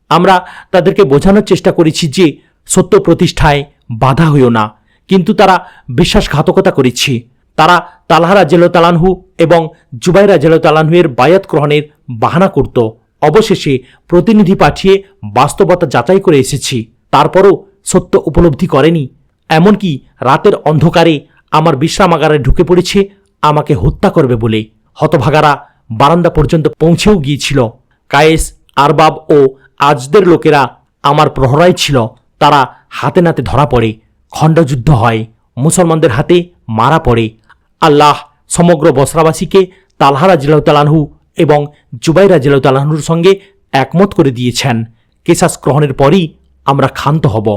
আমরা তাদেরকে বোঝানোর চেষ্টা করেছি যে সত্য প্রতিষ্ঠায় বাধা হইও না, কিন্তু তারা বিশ্বাসঘাতকতা করেছে। তারা তালহা রাদিয়াল্লাহু তাআলা আনহু এবং জুবাইর রাদিয়াল্লাহু তাআলা আনহু এর বায়াত গ্রহণের বাহানা করত। অবশেষে প্রতিনিধি পাঠিয়ে বাস্তবতা যাচাই করে এসেছি, তারপরও সত্য উপলব্ধি করেনি। এমনকি রাতের অন্ধকারে আমার বিশ্রামাগারে ঢুকে পড়েছে আমাকে হত্যা করবে বলে। হতভাগারা বারান্দা পর্যন্ত পৌঁছেও গিয়েছিল। কায়েস, আরবাব ও আজদের লোকেরা আমার প্রহরায় ছিল। তারা হাতে নাতে ধরা পড়ে, খণ্ডযুদ্ধ হয়, মুসলমানদের হাতে মারা পড়ে। আল্লাহ সমগ্র বসরাবাসীকে তালহা রাদিয়াল্লাহু তাআলা আনহু এবং জুবাইর রাদিয়াল্লাহু তাআলা আনহুর সঙ্গে একমত করে দিয়েছেন। কেসাস গ্রহণের পরই আমরা ক্ষান্ত হব।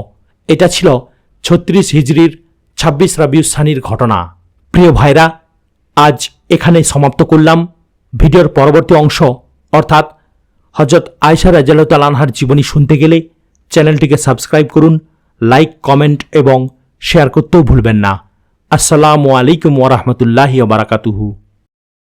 এটা ছিল ৩৬ হিজরির ২৬ রাবিউস সানির ঘটনা। প্রিয় ভাইরা, আজ এখানে সমাপ্ত করলাম। ভিডিওর পরবর্তী অংশ অর্থাৎ হযরত আয়েশা রাদিয়াল্লাহু তাআলা আনহার জীবনী শুনতে গেলে চ্যানেলটিকে সাবস্ক্রাইব করুন, লাইক, কমেন্ট এবং শেয়ার করতেও ভুলবেন না। আসসালামু আলাইকুম ওয়া রাহমাতুল্লাহি ওয়া বারাকাতুহু।